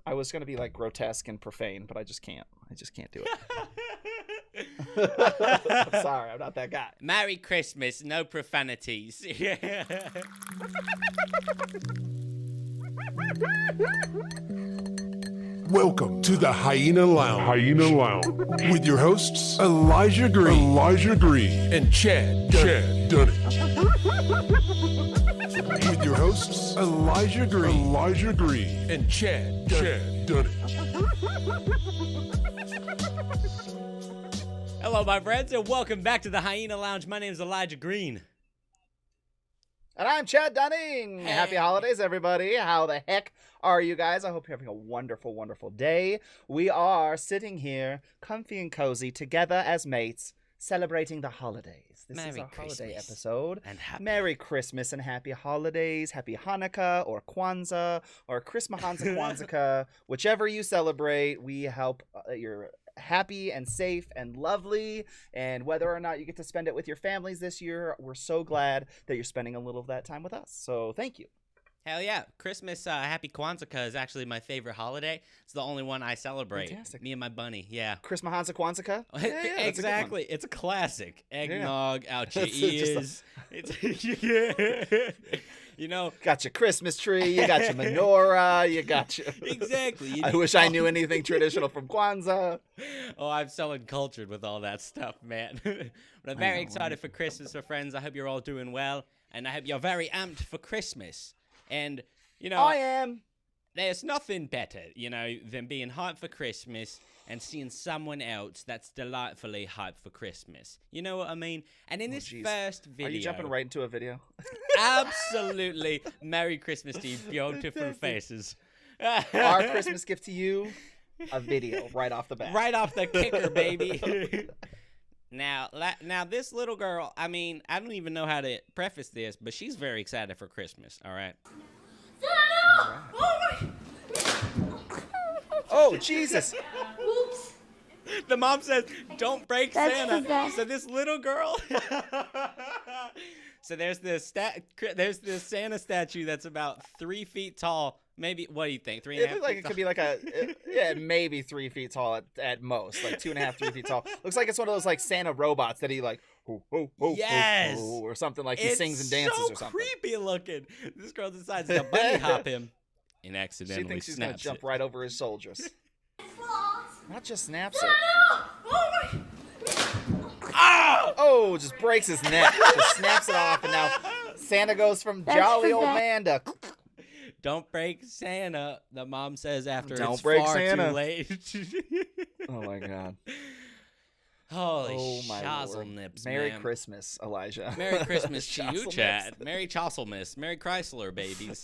I was gonna be like grotesque and profane, but I just can't. I just can't do it. I'm sorry, I'm not that guy. Merry Christmas, no profanities. Welcome to the Hyena Lounge. With your hosts, Elijah Green, and Chad Dunnett. With your hosts, Elijah Green, and Chad Dunnett. Hello, my friends, and welcome back to the Hyena Lounge. My name is Elijah Green. And I'm Chad Dunning. Hey. Happy holidays, everybody. How the heck are you guys? I hope you're having a wonderful, wonderful day. We are sitting here, comfy and cozy, together as mates, celebrating the holidays. This is Merry our holiday Christmas episode. and happy- Merry Christmas and happy holidays. Happy Hanukkah or Kwanzaa or Christmas Kwanzaa, whichever you celebrate. We hope you're happy and safe and lovely, and whether or not you get to spend it with your families this year, we're so glad that you're spending a little of that time with us. So thank you. Hell yeah. Christmas, Happy Kwanzaa is actually my favorite holiday. It's the only one I celebrate. Fantastic. Me and my bunny, yeah. Christmas Kwanzaa? Yeah, Exactly. It's a classic. Eggnog out your It's just ears. You know. Got your Christmas tree, you got your menorah, you got your... Exactly. I wish I knew anything traditional from Kwanzaa. Oh, I'm so uncultured with all that stuff, man. But I'm very excited for Christmas, my friends. I hope you're all doing well, and I hope you're very amped for Christmas. And, you know, I am. There's nothing better, you know, than being hyped for Christmas and seeing someone else that's delightfully hyped for Christmas. You know what I mean? And in this first video... Are you jumping right into a video? Absolutely. Merry Christmas to you, beautiful faces. Our Christmas gift to you, a video right off the bat. Right off the kicker, baby. Now, this little girl, I mean, I don't even know how to preface this, but she's very excited for Christmas, all right? Oh, Jesus. Oops. The mom says, don't break That's Santa. the best. So this little girl... So there's this Santa statue that's about 3 feet tall. Maybe, what do you think? 3.5 It looks like feet it could be like maybe 3 feet tall at most, like 2.5, 3 feet tall. Looks like it's one of those like Santa robots that he like, Yes. or something like he sings and dances so or something. creepy looking. This girl decides to bunny hop him and She accidentally thinks she's gonna snaps jump it. right over his soldiers. Not just snaps it. Oh, just breaks his neck. Just snaps it off, and now Santa goes from That's jolly the old best. man to... Don't break Santa, the mom says after Don't it's break far Santa. too late. Oh my God. Holy Oh my shazzle Lord. nips, Merry man. Christmas, Elijah. Merry Christmas to you, Shazzle Chad. nips. Merry Chosselmas. Merry Chrysler, babies.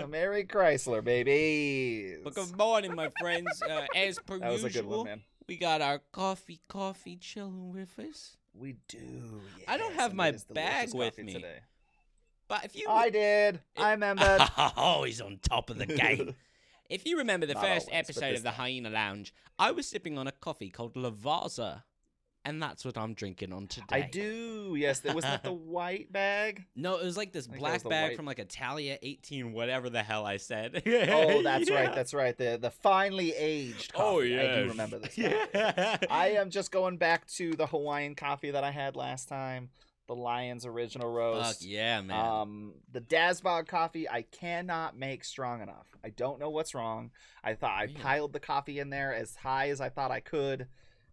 Merry Chrysler, baby. But good morning, my friends. As per That was usual, a good one, man. we got our coffee chilling with us. We do. I don't yes, have and my it is delicious bag with coffee me. today. But if you... I did. I remember. Oh, he's on top of the game. If you remember the Not first always, but episode this of the Hyena Lounge, I was sipping on a coffee called Lavazza, and that's what I'm drinking on today. I do. Yes, it was not the white bag. No, it was like this I think that black was the bag white- from like Italia 18, whatever the hell I said. Oh, that's Yeah. right. That's right. The finely aged coffee. Oh, yeah. I do remember this. Now. Yeah. I am just going back to the Hawaiian coffee that I had last time. The Lion's Original Roast. Fuck yeah, man. The Dazbog coffee I cannot make strong enough. I don't know what's wrong. I thought I Really? piled the coffee in there as high as I thought I could,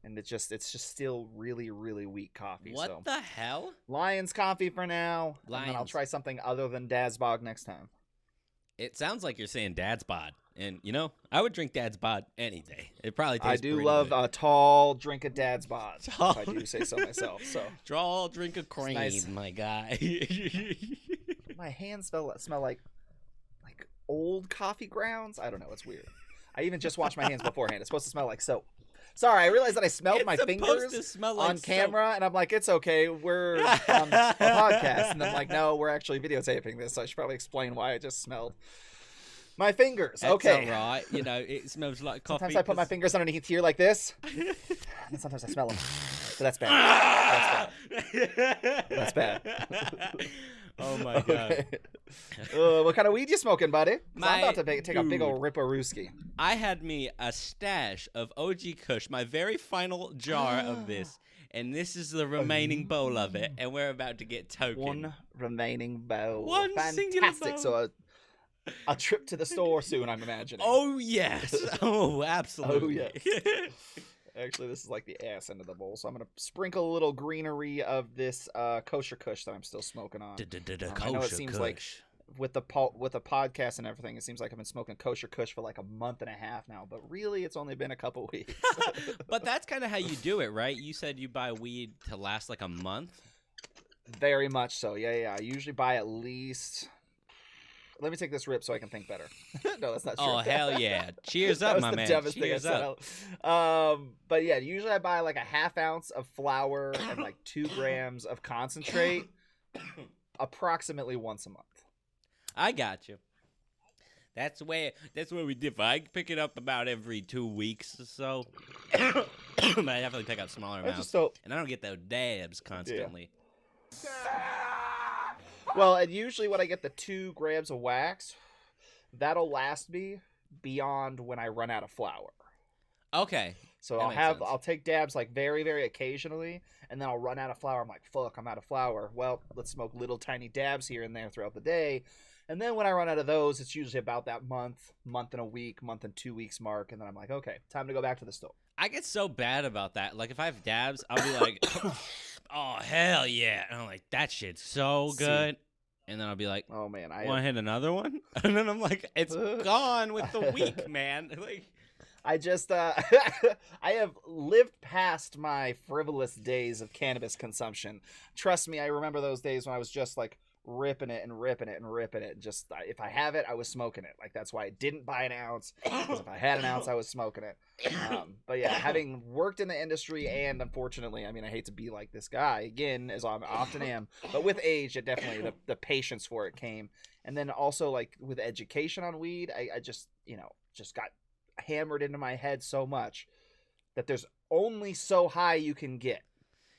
and it's just still really, really weak coffee. What So the hell? Lion's coffee for now. And then I'll Lions. try something other than Dazbog next time. It sounds like you're saying Dad's bod. And, you know, I would drink Dad's bod any day. It probably tastes I do pretty love good. a tall drink of Dad's bod. Tall. If I do say so myself. So Draw, drink a cream, nice. my guy. my hands smell like old coffee grounds. I don't know. It's weird. I even just washed my hands beforehand. It's supposed to smell like soap. Sorry, I realized that I smelled It's my supposed fingers to smell like on soap. camera, and I'm like, it's okay. We're on a podcast. And I'm like, no, we're actually videotaping this, so I should probably explain why I just smelled my fingers. That's Okay. all right. You know, it smells like coffee. Sometimes I put my 'cause- fingers underneath here like this, and sometimes I smell them. But that's bad. That's bad. Oh my god. What kind of weed you smoking, buddy? 'Cause I'm about to take a big dude. old ripperooski. I had me a stash of OG Kush, my very final jar of this, and this is the remaining bowl of it, and we're about to get token. One remaining bowl. One singular Fantastic. bowl. So a trip to the store soon, I'm imagining. Oh yes. Oh absolutely. Oh, yes. Actually, this is like the ass end of the bowl, so I'm gonna sprinkle a little greenery of this kosher Kush that I'm still smoking on. I know it seems like with the podcast and everything, it seems like I've been smoking kosher Kush for like a month and a half now, but really, it's only been a couple weeks. But that's kind of how you do it, right? You said you buy weed to last like a month. Very much so. Yeah. I usually buy at least. Let me take this rip so I can think better. No, that's not true. Oh hell yeah! Cheers up, my man. Cheers up. But yeah, usually I buy like a half ounce of flour and like 2 grams of concentrate, approximately once a month. I got you. That's where we differ. I pick it up about every 2 weeks or so. But I definitely pick up smaller amounts, and I don't get those dabs constantly. Yeah. Well, and usually when I get the 2 grams of wax, that'll last me beyond when I run out of flour. Okay. So I'll take dabs like very, very occasionally, and then I'll run out of flour. I'm like, fuck, I'm out of flour. Well, let's smoke little tiny dabs here and there throughout the day. And then when I run out of those, it's usually about that month and a week, month and 2 weeks mark. And then I'm like, okay, time to go back to the store. I get so bad about that. Like if I have dabs, I'll be like, oh, hell yeah. And I'm like, that shit's so good. And then I'll be like, oh, man. Want to hit another one? And then I'm like, it's gone with the week, man. Like, I just, I have lived past my frivolous days of cannabis consumption. Trust me, I remember those days when I was just like ripping it and ripping it and ripping it. Just, if I have it, I was smoking it. Like, that's why I didn't buy an ounce. Because if I had an ounce, I was smoking it. But yeah, having worked in the industry and unfortunately, I mean, I hate to be like this guy again, as I often am, but with age, it definitely, the patience for it came. And then also like with education on weed, I just, just got hammered into my head so much that there's only so high you can get.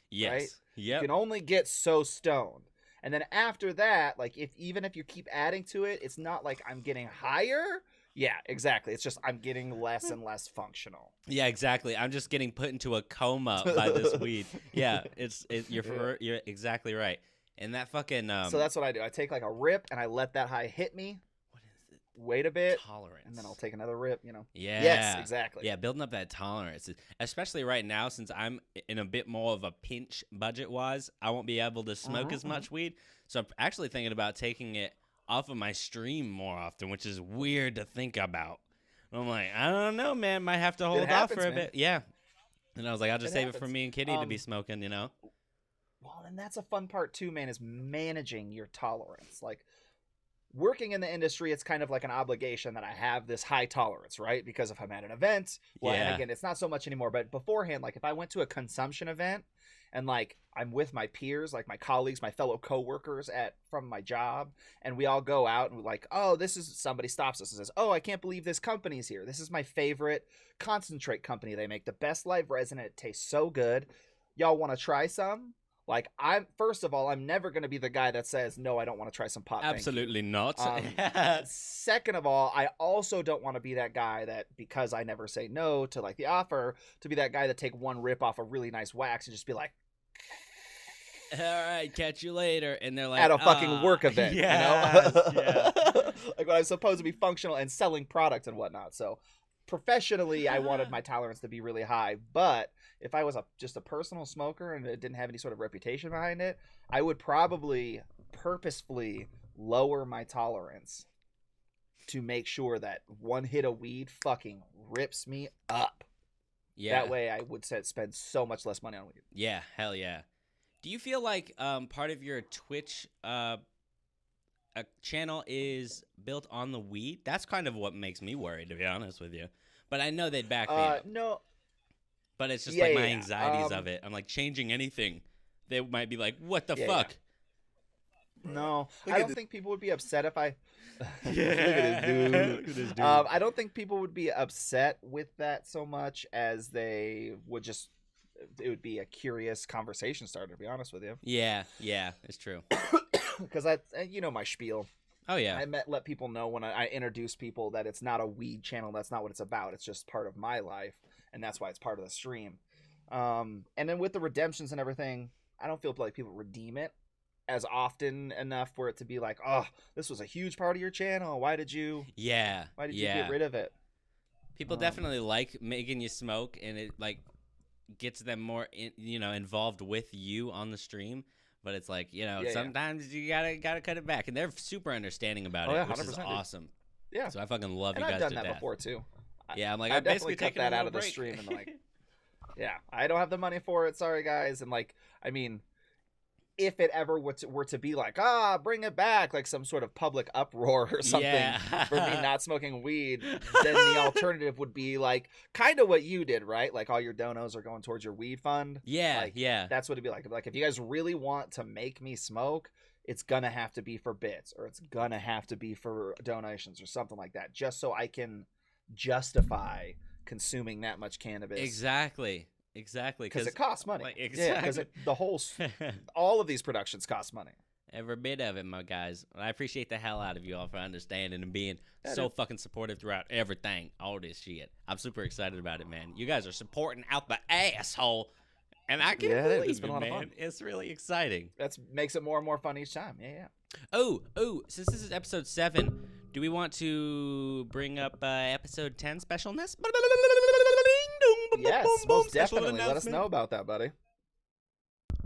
Yes. Right? Yep. You can only get so stoned. And then after that, like even if you keep adding to it, it's not like I'm getting higher. Yeah, exactly. It's just I'm getting less and less functional. Yeah, exactly. I'm just getting put into a coma by this weed. Yeah, you're exactly right. And that fucking So that's what I do. I take like a rip and I let that high hit me. What is it? Wait a bit. Tolerance. And then I'll take another rip, Yeah. Yes, exactly. Yeah, building up that tolerance. Especially right now since I'm in a bit more of a pinch budget-wise, I won't be able to smoke as much weed. So I'm actually thinking about taking it off of my stream more often, which is weird to think about. I'm like, I don't know, man. Might have to hold off for a bit. Yeah. And I was like, I'll just save it for me and Kitty to be smoking, Well, and that's a fun part too, man, is managing your tolerance. Like, working in the industry, it's kind of like an obligation that I have this high tolerance, right? Because if I'm at an event, and again, it's not so much anymore, but beforehand, like if I went to a consumption event and like I'm with my peers, like my colleagues, my fellow coworkers from my job, and we all go out and we're like, oh, somebody stops us and says, oh, I can't believe this company's here. This is my favorite concentrate company. They make the best live resin. It tastes so good. Y'all want to try some? Like, first of all, I'm never going to be the guy that says, no, I don't want to try some pot. Absolutely not. Second of all, I also don't want to be that guy that, because I never say no to like the offer, to be that guy that take one rip off a really nice wax and just be like, all right, catch you later. And they're like, at a fucking work event, yes, yeah. Like when I'm supposed to be functional and selling product and whatnot. So professionally, I wanted my tolerance to be really high, but if I was just a personal smoker and it didn't have any sort of reputation behind it, I would probably purposefully lower my tolerance to make sure that one hit of weed fucking rips me up. Yeah. That way I would spend so much less money on weed. Yeah, hell yeah. Do you feel like part of your Twitch channel is built on the weed? That's kind of what makes me worried, to be honest with you. But I know they'd back me up. No. But it's just like my anxieties of it. I'm like, changing anything, they might be like, what the fuck? Yeah. No, I don't think people would be upset if I... Look at this dude. I don't think people would be upset with that so much as they would just... It would be a curious conversation starter, to be honest with you. Yeah, it's true. because you know my spiel. Oh yeah. Let people know when I introduce people that it's not a weed channel. That's not what it's about. It's just part of my life, and that's why it's part of the stream. And then with the redemptions and everything, I don't feel like people redeem it as often enough for it to be like, oh, this was a huge part of your channel. Why did you you get rid of it? People definitely like making you smoke, and it like gets them more involved with you on the stream. But it's like, sometimes you gotta cut it back, and they're super understanding about it, which is awesome. Yeah. So I fucking love and you guys. I've done that before too. Yeah, I'm like, I I'm definitely basically cut that out of the break. stream and like, yeah, I don't have the money for it. Sorry guys. And like, I mean, if it ever were to be like, bring it back, like some sort of public uproar or something for me not smoking weed, then the alternative would be like kind of what you did, right? Like all your donos are going towards your weed fund. Yeah, like, that's what it'd be like. Like if you guys really want to make me smoke, it's gonna have to be for bits, or it's gonna have to be for donations or something like that, just so I can justify consuming that much cannabis. Exactly. Because it costs money. Like, exactly. Because all of these productions cost money. Every bit of it, my guys. I appreciate the hell out of you all for understanding and being so fucking supportive throughout everything, all this shit. I'm super excited about it, man. You guys are supporting out the asshole, and I can't believe it's been a lot of fun. It's really exciting. That makes it more and more fun each time. Yeah. Oh, since this is episode 7, do we want to bring up episode 10 specialness? Yes, most definitely. Let us know about that, buddy.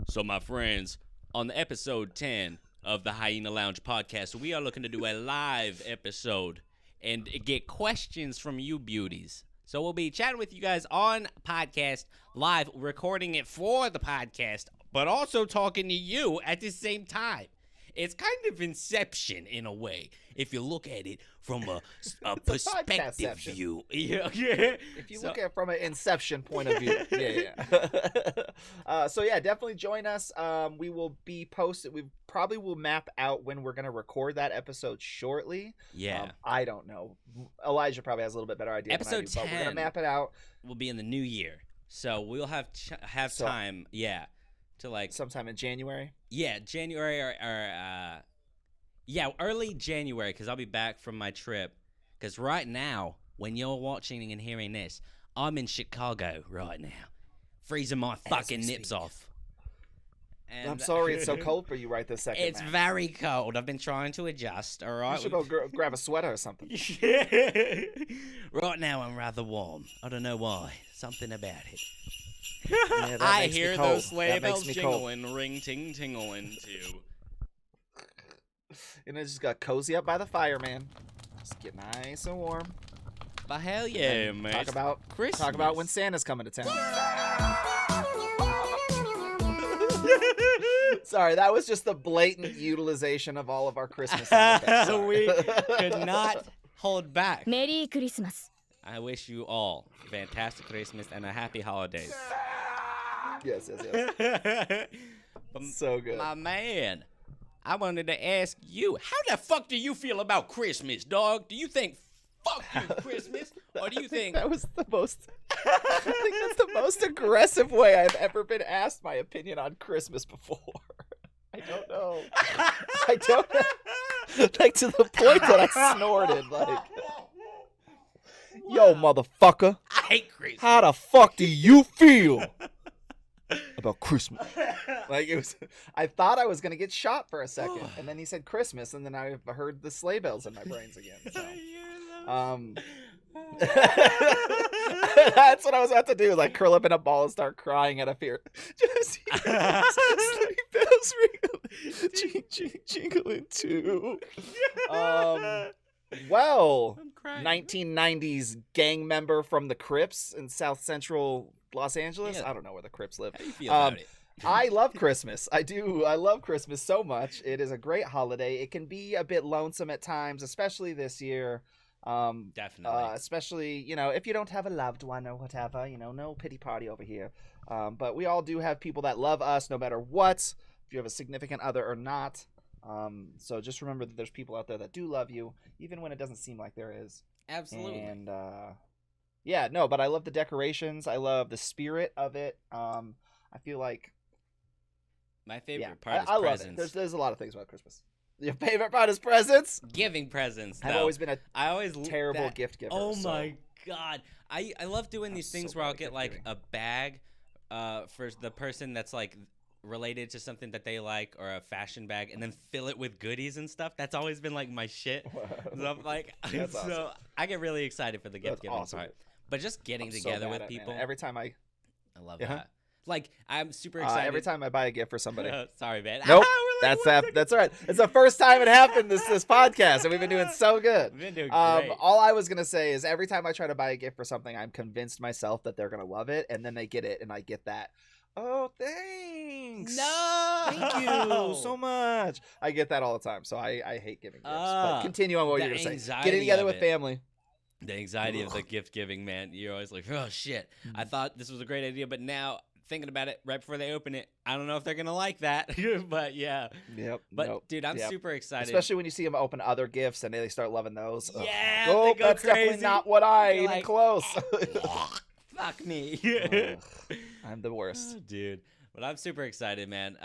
So, my friends, on the episode 10 of the Hyena Lounge podcast, we are looking to do a live episode and get questions from you beauties. So we'll be chatting with you guys on podcast live, recording it for the podcast, but also talking to you at the same time. It's kind of Inception in a way, if you look at it from a perspective view. Yeah. If you look at it from an Inception point of view. So yeah, definitely join us. We will be posted. We probably will map out when we're going to record that episode shortly. Yeah. I don't know. Elijah probably has a little bit better idea episode than I do, 10 but we're going to map it out. Will be in the new year. So we'll have time, to like sometime in January. Yeah, January or early January, because I'll be back from my trip. Because right now, when you're watching and hearing this, I'm in Chicago right now, freezing my fucking nips off. And I'm sorry it's so cold for you right this second. It's very cold. I've been trying to adjust. All right, you should go grab a sweater or something. Right now, I'm rather warm. I don't know why. Something about it. Yeah, I hear those sleigh bells jingling, ring ting tingling too. And I just got cozy up by the fire, man. Just get nice and warm. But hell yeah, and man. Talk about Christmas. Talk about when Santa's coming to town. Sorry, that was just the blatant utilization of all of our Christmas. We could not hold back. Merry Christmas. I wish you all a fantastic Christmas and a happy holidays. Yes. So good. My man, I wanted to ask you, how the fuck do you feel about Christmas, dog? Do you think, fuck you, Christmas? Or do you think... That was the most... I think that's the most aggressive way I've ever been asked my opinion on Christmas before. I don't know. Like, to the point that I snorted, like... Yo, motherfucker. I hate Christmas. How the fuck do you feel about Christmas? Like, it was... I thought I was going to get shot for a second, and then he said Christmas, and then I heard the sleigh bells in my brains again, so... That's what I was about to do, like curl up in a ball and start crying out of fear. Just sleigh bells ringing, jingling too. Well, 1990s gang member from the Crips in South Central Los Angeles. Yeah. I don't know where the Crips live. How do you feel about it? I love Christmas. I do. I love Christmas so much. It is a great holiday. It can be a bit lonesome at times, especially this year. Definitely. Especially, if you don't have a loved one or whatever, no pity party over here. But we all do have people that love us no matter what, if you have a significant other or not. So just remember that there's people out there that do love you, even when it doesn't seem like there is. Absolutely. And, but I love the decorations. I love the spirit of it. I feel like My favorite Yeah, part is I love presents. it. There's a lot of things about Christmas. Your favorite part is presents? Giving presents. I've though. always been a I always terrible gift giver. Oh so my god! I love doing I'm these things so where bad I'll at get gift like giving. a bag, for the person that's like related to something that they like, or a fashion bag, and then fill it with goodies and stuff. That's always been like my shit. So I'm like, That's awesome. I get really excited for the gift That's giving awesome. part. But just getting I'm so together bad with at it, man. people, Every time I I love Yeah. that. Like I'm super excited. every time I buy a gift for somebody. Sorry, man. Nope. We're like, That's one that. That's all right. It's the first time it happened this podcast, and we've been doing so good. We've been doing great. All I was gonna say is every time I try to buy a gift for something, I'm convinced myself that they're gonna love it, and then they get it, and I get that. Oh, thanks. No! Thank you so much. I get that all the time, so I hate giving gifts. But continue on what the you're gonna say. anxiety Getting together of with it. family. The anxiety of the gift giving, man. You're always like, oh shit. I thought this was a great idea, but now thinking about it right before they open it, I don't know if they're gonna like that. But yeah. Yep. But nope. dude, I'm Yep. super excited. Especially when you see them open other gifts and they start loving those. Ugh. Yeah, Oh, they go that's definitely crazy. not what I You're even like, close. Fuck me. Ugh, I'm the worst. Oh, dude. But I'm super excited, man.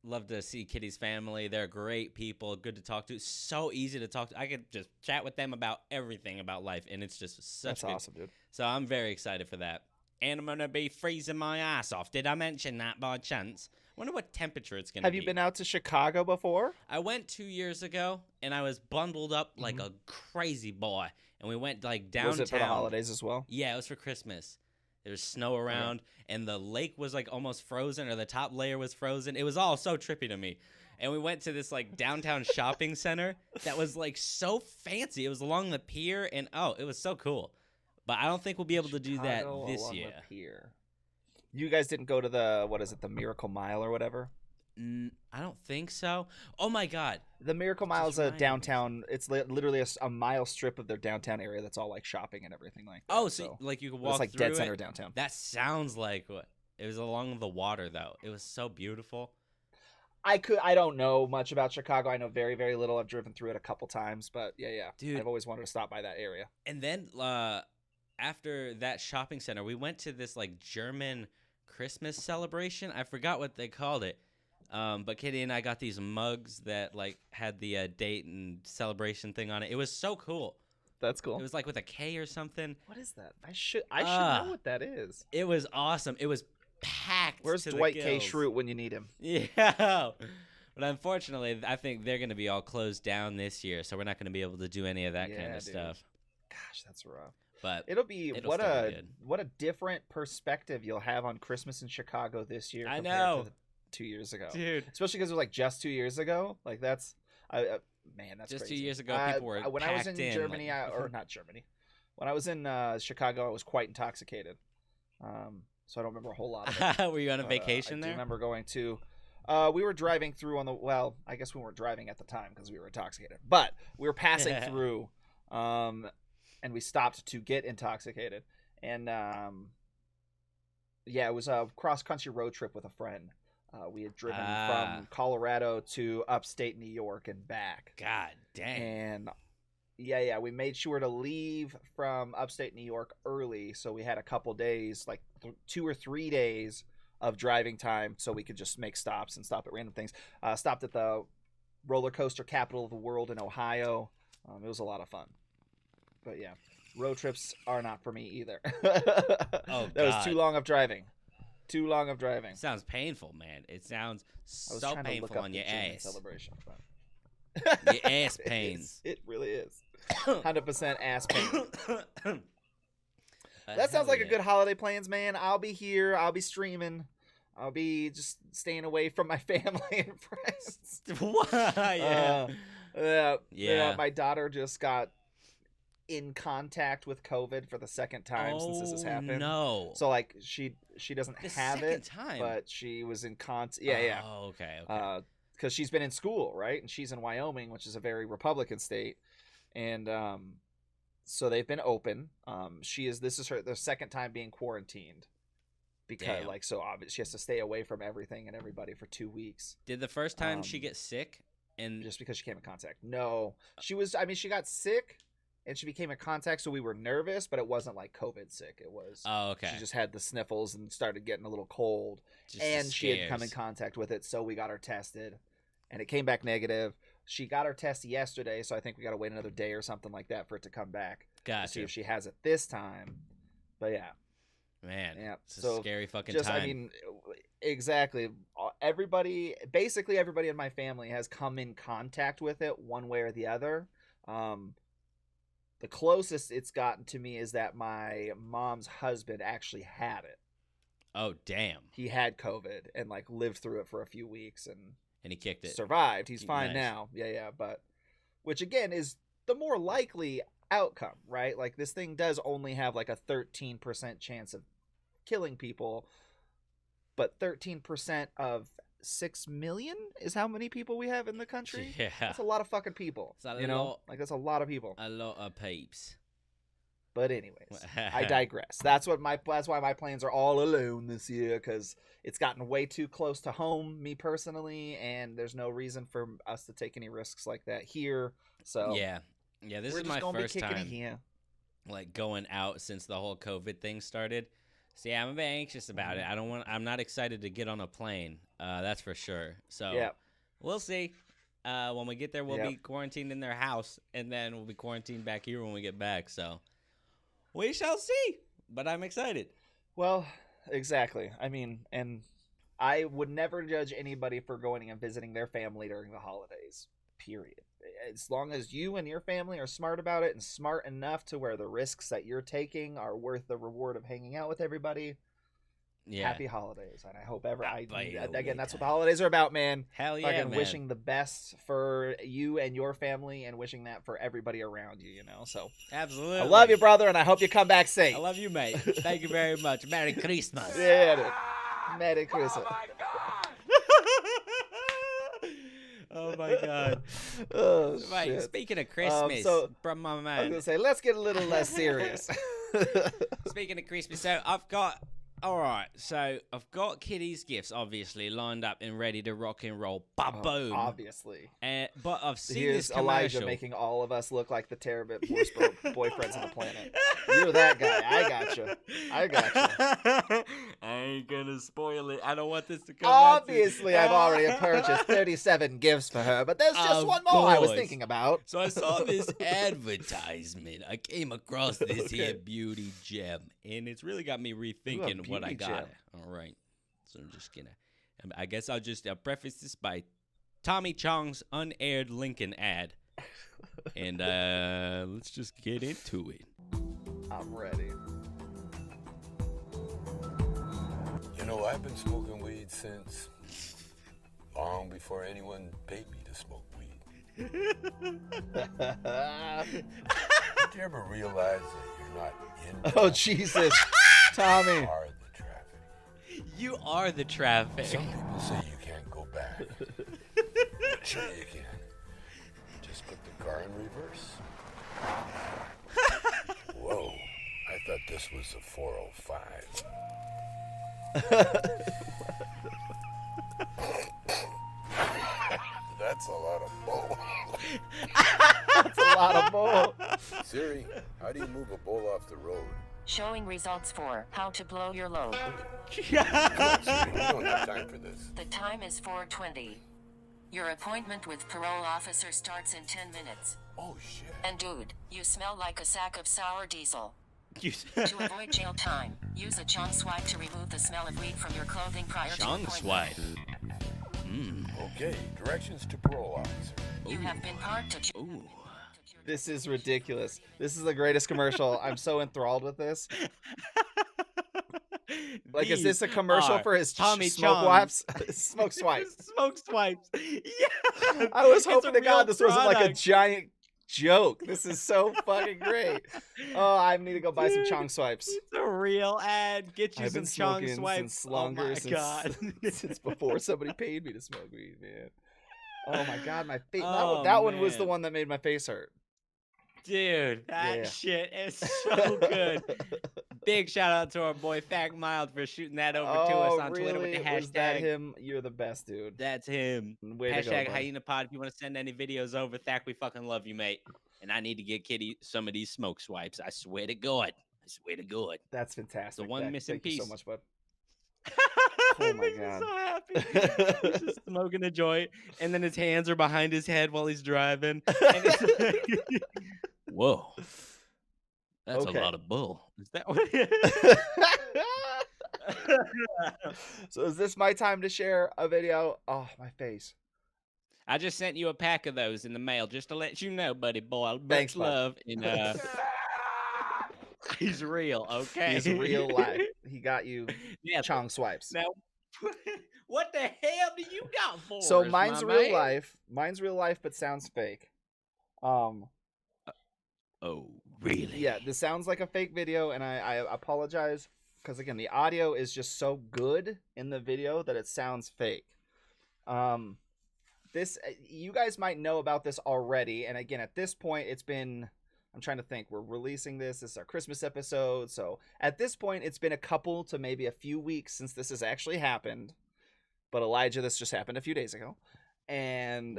Love to see Kitty's family. They're great people, good to talk to. So easy to talk to. I could just chat with them about everything about life, and it's just such That's good. awesome, dude. So I'm very excited for that. And I'm gonna be freezing my ass off. Did I mention that by chance? Wonder what temperature it's gonna be. Have you been out to Chicago before? I went 2 years ago, and I was bundled up like a crazy boy. And we went like downtown. Was it for the holidays as well? Yeah, it was for Christmas. There was snow around, and the lake was like almost frozen, or the top layer was frozen. It was all so trippy to me. And we went to this like downtown shopping center that was like so fancy. It was along the pier, and it was so cool. But I don't think we'll be able to do that Chicago this along the year. pier. You guys didn't go to the Miracle Mile or whatever? I don't think so. Oh my god. The Miracle Mile is a reminded me. downtown. It's literally a mile strip of their downtown area that's all like shopping and everything like that. Oh, so like you could walk it's like through dead center it? downtown. That sounds like what? It was along the water though. It was so beautiful. I don't know much about Chicago. I know very, very little. I've driven through it a couple times, but yeah. Dude. I've always wanted to stop by that area. And then after that shopping center, we went to this like German Christmas celebration. I forgot what they called it. But Kitty and I got these mugs that like had the date and celebration thing on it. It was so cool. That's cool. It was like with a K or something. What is that? I should know what that is. It was awesome. It was packed. Where's to the Dwight K. gills. Schrute when you need him? Yeah. But unfortunately, I think they're going to be all closed down this year, so we're not going to be able to do any of that kind Yeah, of dude. stuff. Gosh, that's rough. But It'll be It'll what still a be good. what a different perspective you'll have on Christmas in Chicago this year. I compared know. to 2 years ago, dude, especially because it was like just 2 years ago. Like that's, man, that's just crazy. 2 years ago, people were when I was in packed in, Germany, like- or not Germany, when I was in Chicago, I was quite intoxicated. So I don't remember a whole lot of it. were you on a But, vacation I do there? remember going to. We were driving through I guess we weren't driving at the time because we were intoxicated, but we were passing through, and we stopped to get intoxicated, and it was a cross country road trip with a friend. We had driven from Colorado to upstate New York and back. God dang. And we made sure to leave from upstate New York early, so we had a couple days, like 2 or 3 days of driving time, so we could just make stops and stop at random things. Stopped at the roller coaster capital of the world in Ohio. It was a lot of fun. But yeah, road trips are not for me either. Oh, that was God. too long of driving. Too long of driving. It sounds painful, man. It sounds I was so trying to look painful up on the your German ass. celebration. But... Your ass It pains. is. It really is. 100% ass pain. That sounds like a good holiday plans, man. I'll be here. I'll be streaming. I'll be just staying away from my family and friends. What? Yeah. Yeah. My daughter just got in contact with COVID for the second time since this has happened. No. So like she doesn't The have second it, time? but she was in contact. Yeah. Oh, okay. Because she's been in school, right? And she's in Wyoming, which is a very Republican state, and so they've been open. This is her the second time being quarantined because Damn. like so obviously she has to stay away from everything and everybody for 2 weeks Did the first time she get sick? And just because she came in contact. No, she was. I mean, she got sick, and she became in contact, so we were nervous, but it wasn't like COVID sick. It was she just had the sniffles and started getting a little cold, Just and she had come in scares. contact with it, so we got her tested, and it came back negative. She got her test yesterday, so I think we got to wait another day or something like that for it to come back to see Gotcha. if she has it this time. But yeah, Man, yeah. it's a So scary fucking just, time. I mean, exactly. Basically everybody in my family has come in contact with it one way or the other. The closest it's gotten to me is that my mom's husband actually had it. Oh, damn. He had COVID and like lived through it for a few weeks and And he kicked it. survived. He's fine Nice. now. Yeah, but which again is the more likely outcome, right? Like this thing does only have like a 13% chance of killing people, but 13% of 6 million is how many people we have in the country. Yeah. That's a lot of fucking people. It's a You know, lot. like that's a lot of people. A lot of peeps. But anyways, I digress. That's why my plans are all alone this year, because it's gotten way too close to home, me personally, and there's no reason for us to take any risks like that here. So Yeah. This we're is just my gonna first be kicking time it here. like going out since the whole COVID thing started. So yeah, I'm a bit anxious about it. I'm not excited to get on a plane. That's for sure. So Yeah. we'll see. When we get there, we'll Yep. be quarantined in their house, and then we'll be quarantined back here when we get back. So we shall see. But I'm excited. Well, exactly. I mean, and I would never judge anybody for going and visiting their family during the holidays. Period. As long as you and your family are smart about it and smart enough to where the risks that you're taking are worth the reward of hanging out with everybody. Yeah. Happy holidays, and I hope Happy again, that's what the holidays are about, man. Hell yeah, Fucking man. wishing the best for you and your family, and wishing that for everybody around you. You know, so Absolutely. I love you, brother, and I hope you come back safe. I love you, mate. Thank you very much. Merry Christmas. Yeah, dude. Merry Christmas. Oh my god. Oh, Right, shit. speaking of Christmas, so- from my I was man. gonna say, let's get a little less serious. Speaking of Christmas, so I've got Kitty's gifts obviously lined up and ready to rock and roll. Boom. Obviously. But I've seen Here's this commercial. Elijah making all of us look like the terrible worst boyfriends on the planet. You're that guy. I gotcha. I ain't gonna spoil it. I don't want this to come out to- Obviously, I've already purchased 37 gifts for her, but there's just Of one more I was course. thinking about. So I saw this advertisement. I came across this here Okay. beauty gem, and it's really got me rethinking what I beauty got. gem. All right, so I'm just gonna. I guess I'll just preface this by Tommy Chong's unaired Lincoln ad, and let's just get into it. I'm ready. You know, I've been smoking weed since long before anyone paid me to smoke weed. Did you ever realize that you're not in Oh, traffic, Jesus. Tommy. you are the traffic? You are the traffic. Some people say you can't go back. But sure you can. Just put the car in reverse. Whoa, I thought this was a 405. That's a lot of bull. That's a lot of bull. Siri, how do you move a bull off the road? Showing results for how to blow your load. Come on, Siri, we don't have time for this. The time is 4:20. Your appointment with parole officer starts in 10 minutes. Oh, shit. And dude, you smell like a sack of sour diesel. You- To avoid jail time, use a chong swipe to remove the smell of weed from your clothing prior to Chong appointment. swipe. Okay, directions to parole officer. You have been parked at Ooh. This is ridiculous. This is the greatest commercial. I'm so enthralled with this. Like, is this a commercial for his Tommy smoke Chong. wipes? Smoke swipes. Smoke swipes. Yeah. I was It's a hoping to real God this wasn't like a product. giant joke. This is so fucking great. Oh, I need to go buy some Dude, chong swipes. It's a real ad. Get you I've been some Chong smoking swipes. since longer, oh my since, god. since before somebody paid me to smoke weed, man. Oh my god, my face. Oh, that one was the man. one that made my face hurt. Dude, that Yeah. shit is so good. Big shout out to our boy Fact Mild for shooting that over to us on Twitter with the really? Was that hashtag. him? You're the best, dude. That's him. Way to go, Hashtag buddy. Hyena Pod. If you want to send any videos over, Thack, we fucking love you, mate. and I need to get Kitty some of these smoke swipes. I swear to God. I swear to God. That's fantastic. The one missing thank you piece. so much, bud. It my makes me God. so happy. He's just smoking a joint, and then his hands are behind his head while he's driving. And it's like, whoa, that's Okay. a lot of bull. Is that what? So is this my time to share a video? Oh, my face. I just sent you a pack of those in the mail just to let you know, buddy boy. Thanks, Much bud. love. And he's real, okay? He's real life. He got you Yeah. Chong swipes. Now, what the hell do you got for So us, mine's my real man? life. Mine's real life, but sounds fake. Oh, really? Yeah, this sounds like a fake video, and I apologize because again, the audio is just so good in the video that it sounds fake. This you guys might know about this already, and again, at this point, it's been. I'm trying to think. We're releasing this. This is our Christmas episode, so at this point, it's been a couple to maybe a few weeks since this has actually happened. But Elijah, this just happened a few days ago, and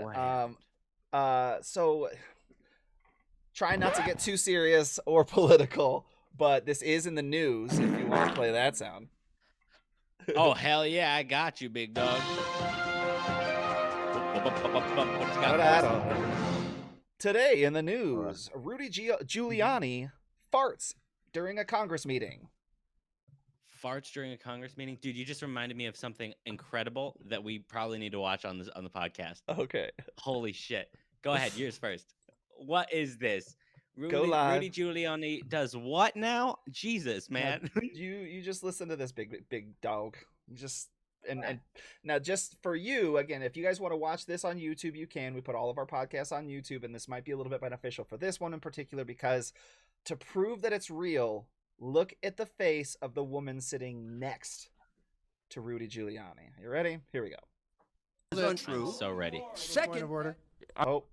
so try not to get too serious or political, but this is in the news. If you want to play that sound. Oh, hell yeah, I got you, big dog. What's got for us? Today in the news, Rudy Giuliani farts during a Congress meeting. Farts during a Congress meeting? Dude, you just reminded me of something incredible that we probably need to watch on the podcast. Okay. Holy shit. Go ahead, yours first. What is this? Go live. Rudy Giuliani does what now? Jesus, man. You just listen to this big dog. Just and now just for you again, if you guys want to watch this on YouTube, you can. We put all of our podcasts on YouTube, and this might be a little bit beneficial for this one in particular because to prove that it's real, look at the face of the woman sitting next to Rudy Giuliani. You ready? Here we go. I'm so ready. Second order. Oh,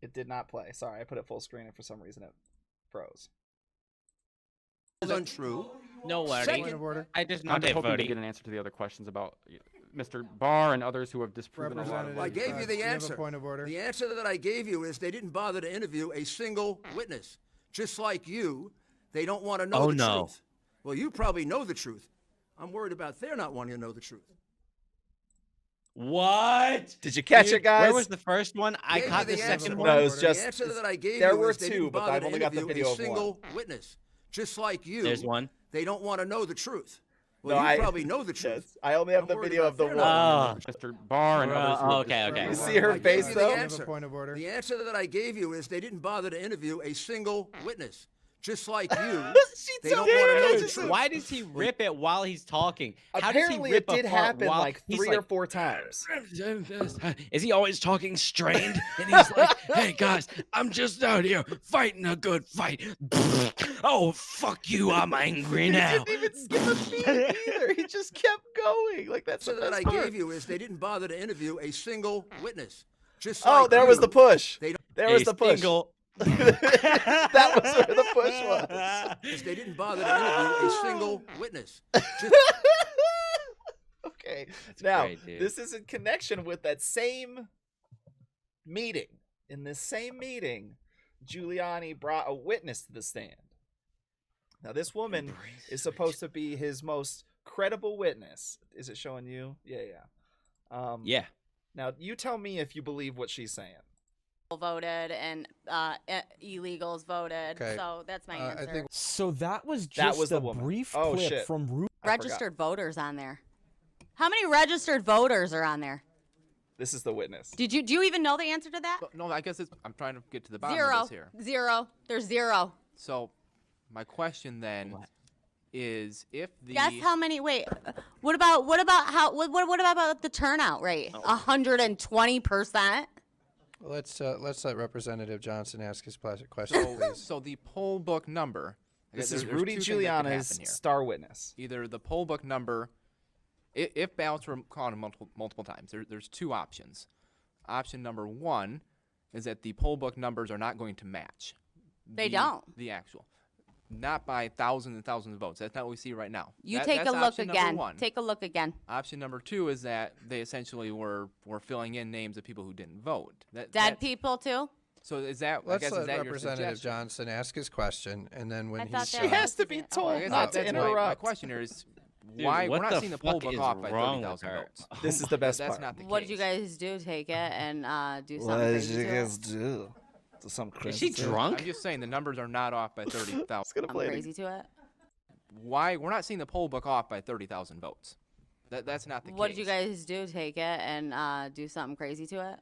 it did not play. Sorry, I put it full screen and for some reason it froze. Is untrue. No worries. Point of order. I just I'm not just hoping to voting. get an answer to the other questions about Mr. Barr and others who have disproven a lot of I gave you the answer. Point of order. The answer that I gave you is they didn't bother to interview a single witness. Just like you, they don't want to know Oh, the no. truth. Well, you probably know the truth. I'm worried about their not wanting to know the truth. What? Did you catch Dude, it, guys? Where was the first one? I Gave you caught the the answer. second No, one. it was just- the answer that I gave there you were is they two, didn't but bother I've to only got the interview video a of one. single witness. Just like you, There's one. they don't want to know the truth. Well, No, you I- probably know the truth. Yes, I only have I'm the worried video about of the their one. not Oh, Mr. Barr and others who have okay, okay. You disproven see her I gave face you the though? answer. Point of order. The answer that I gave you is they didn't bother to interview a single witness. Just like you, they don't want to know the truth. Why does he rip it while he's talking? How Apparently, does it he rip did a fart happen while like he's 3 or 4 times. Is he always talking strained? And he's like, "Hey guys, I'm just out here fighting a good fight." Oh fuck you! I'm angry now. He didn't even skip a beat either. He just kept going. Like that's The the answer that I best part. gave you is they didn't bother to interview a single witness. Just Oh, like there you, was the push. They don't, There was the push. That was where the push was. is they didn't bother to interview a single witness. Just, Okay. Now, great, dude. this is in connection with that same meeting. In this same meeting, Giuliani brought a witness to the stand. Now, this woman is supposed to be his most credible witness. Is it showing you? Yeah. Yeah. Now, you tell me if you believe what she's saying. Voted and illegals voted. Okay. So that's my answer. I think So that was That just was a the woman. brief Oh, clip shit. from Rudy. I forgot. Registered voters on there. How many registered voters are on there? This is the witness. Do you even know the answer to that? No, I guess I'm trying to get to the bottom of Zero. this here. Zero. There's zero. So, my question then is if the Guess how many? Wait. What about the turnout rate? 120%. let's let Representative Johnson ask his question, please. so the poll book number. I This guess is there's Rudy two things that could Giuliani's happen here. star witness. Either the poll book number, if ballots were counted multiple times, there's two options. Option number one is that the poll book numbers are not going to match. They don't. The actual. Not by thousands and thousands of votes. That's not what we see right now. You take that's a look option number again. one. Take a look again. Option number two is that they essentially were filling in names of people who didn't vote. Dead people too. So is that? I Let's guess, let is that your Representative suggestion? Johnson ask his question, and then when I he's thought She that done, has to be Oh, told I guess not to that's my interrupt. question here is Dude, why what we're not the seeing the poll fuck book is off by wrong with 30,000 her? votes. This is the best That's part. not the What case. did you guys do? Take it and do something What did crazy you to guys it? do? To some Is crazy she thing? drunk? I'm just saying the numbers are not off by 30,000. It's gonna Something play it crazy to it? Why we're not seeing the poll book off by 30,000 votes? That's not the What case. did you guys do? Take it and do something crazy to it?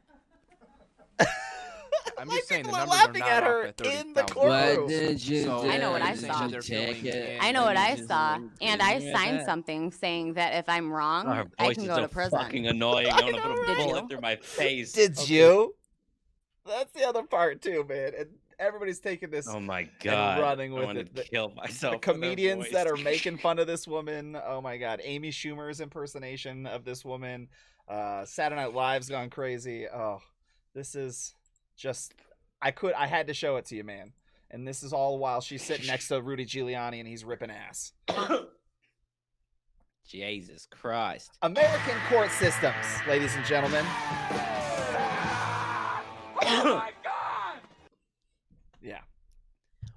I'm just saying the people are numbers are laughing not at off her by in the 30,000 courtroom. votes. So I know what I you're saying saw. that they're filling in- I know what I saw, Did and you I hear signed that? something saying that if I'm wrong, Her I voice can is go so to prison. fucking annoying. I want to put a Did bullet you? through my face. Did you? That's the other part too, man. And everybody's taking this Oh my god! running I with want it. to kill myself. The for their comedians that voice. are making fun of this woman. Oh my god, Amy Schumer's impersonation of this woman. Saturday Night Live's gone crazy. Oh, this is just. I had to show it to you, man. And this is all while she's sitting next to Rudy Giuliani and he's ripping ass. Jesus Christ! American court systems, ladies and gentlemen. Oh my God! Yeah.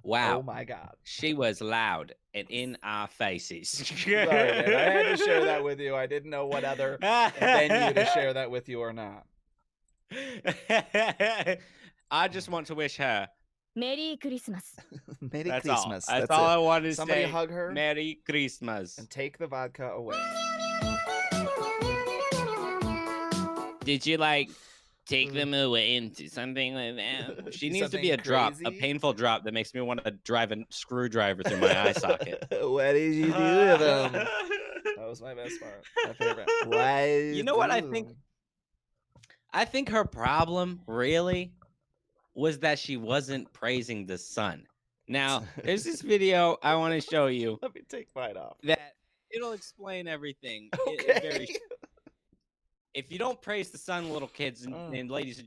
Wow. Oh my god. She was loud and in our faces. Sorry, man. I had to share that with you. I didn't know what other venue to share that with you or not. I just want to wish her. Merry Christmas. Merry That's Christmas. all. That's all I it. wanted to Somebody say. hug her Merry Christmas. and take the vodka away. Did you take them away into something like that? She needs to be Something a drop, a crazy? painful drop that makes me want to drive a screwdriver through my eye socket. What did you do to them? That was my best part. My favorite. Why? You know what I think? I think her problem really was that she wasn't praising the sun. Now, there's this video I want to show you Let me take mine off. that it'll explain everything. Okay. If you don't praise the sun, little kids and, Oh. and ladies,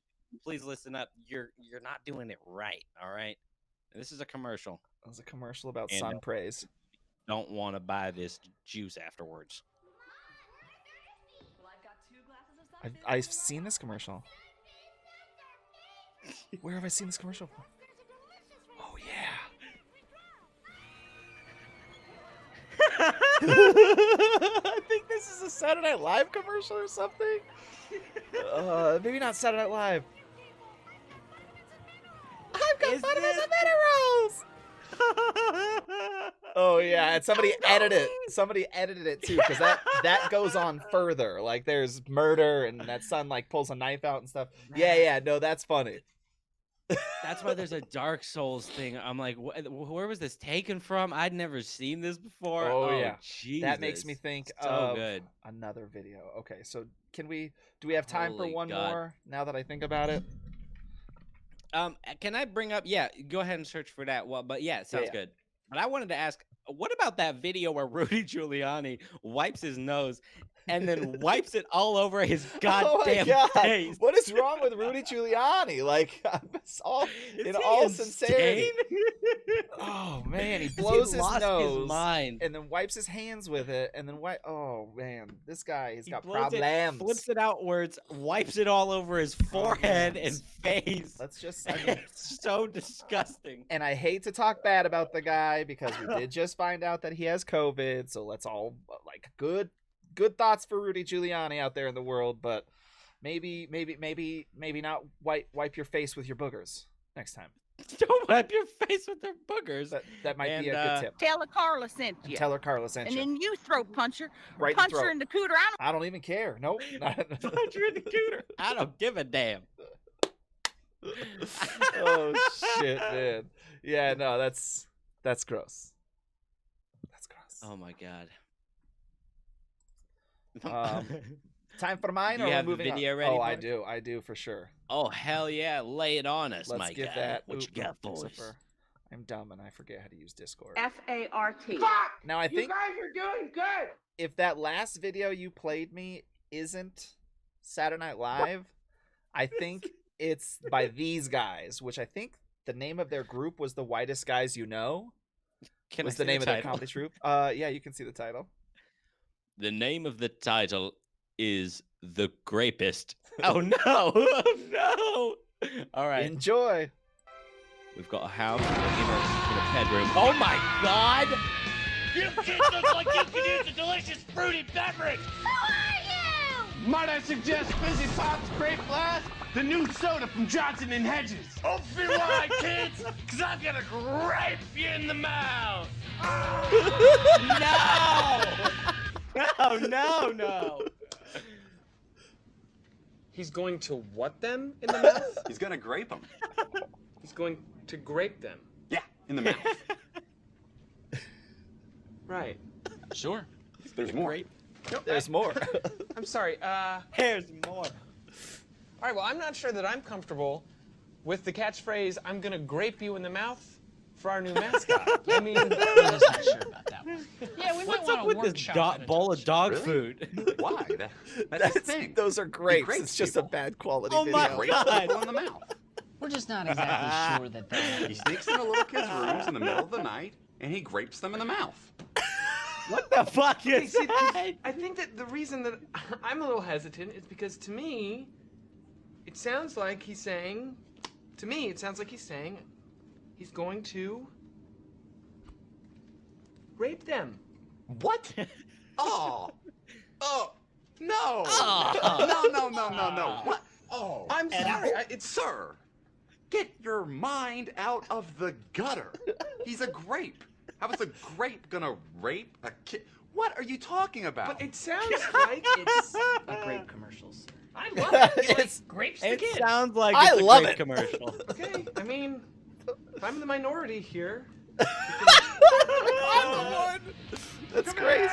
please listen up. You're not doing it right. All right. This is a commercial. That was a commercial about And, sun praise. Don't want to buy this juice afterwards. I've seen this commercial. Where have I seen this commercial? Oh yeah. I think this is a Saturday Night Live commercial or something. Maybe not Saturday Night Live. I've got vitamins and minerals. Oh yeah, and somebody edited it too, because that goes on further. Like there's murder and that son pulls a knife out and stuff. Yeah, no, that's funny. That's why there's a Dark Souls thing. I'm like, where was this taken from? I'd never seen this before. Oh, yeah. That makes Jesus. me think So of good. another video. Okay, so do we have time for Holy one God. more now that I think about it? Can I bring up? Yeah, go ahead and search for that. Well, but yeah, it sounds Yeah. good. But I wanted to ask, what about that video where Rudy Giuliani wipes his nose and then wipes it all over his goddamn oh my God. face? What is wrong with Rudy Giuliani? It's all Is in he all insane? sincerity. Oh man, he blows his lost his nose mind. and then wipes his hands with it, and then oh man, this guy has He got blows it, problems. flips it outwards, wipes it all over his forehead and face. Let's just. I mean, It's so disgusting. and I hate to talk bad about the guy because we did just find out that he has COVID. So let's all good thoughts for Rudy Giuliani out there in the world, but maybe not wipe your face with your boogers next time. Don't wipe your face with their boogers. That might be And, a good tip. Tell her Carla sent And you. tell her Carla sent And you. then you throat punch her. Right in the punch her throat. in the cooter. I don't even care. Nope. Punch you in the cooter. I don't give a damn. Oh shit, man. Yeah, no, that's gross. That's gross. Oh my god. Time for mine, Do or you we're have the moving video on? ready, Oh, Mark? I do for sure. Oh hell yeah, lay it on us, Let's my get guy. that. What you got, except boys? for I'm dumb and I forget how to use Discord. F-A-R-T. Now I think guys are doing good. if that last video you played me isn't Saturday Night Live, I think it's by these guys, which I think the name of their group was the Whitest Guys You Know. Can was I the see name of their title? comedy troupe. Yeah, you can see the title. The name of the title is The Grapist. Oh no! Oh All right. Enjoy. We've got a house in a bedroom. Oh my God! You kids look like you could use a delicious fruity beverage. Who are you? Might I suggest Fizzy Pop's Grape Blast, the new soda from Johnson and Hedges? Open wide, kids, because I'm going to grape you in the mouth. No. He's going to what them in the mouth? He's gonna grape them. He's going to grape them. Yeah, in the mouth. Right. Sure. There's more. There's more. I'm sorry. There's more. All right, well, I'm not sure that I'm comfortable with the catchphrase, I'm going to grape you in the mouth for our new mascot. I mean, I'm just not sure about that one. Yeah, we might What's want up to with workshop this bowl of dog Really? food? Why? That's the thing. Those are grapes. grapes It's just people. a bad quality Oh video. my Grape God. people in the mouth. We're just not exactly sure that that He sneaks into little kids' rooms in the middle of the night, and he grapes them in the mouth. What the fuck Okay, is see, that? I think that the reason that I'm a little hesitant is because to me, it sounds like he's saying, he's going to rape them. What? Oh. Oh. No. Oh. No. What? Oh. I'm sorry. Sir, get your mind out of the gutter. He's a grape. How is a grape gonna rape a kid? What are you talking about? But it sounds like it's a grape commercial, sir. I love it. It's- Like, grapes to It kids. sounds like I it's a love grape it. commercial. Okay, I mean, if I'm the minority here. I'm the one. That's crazy.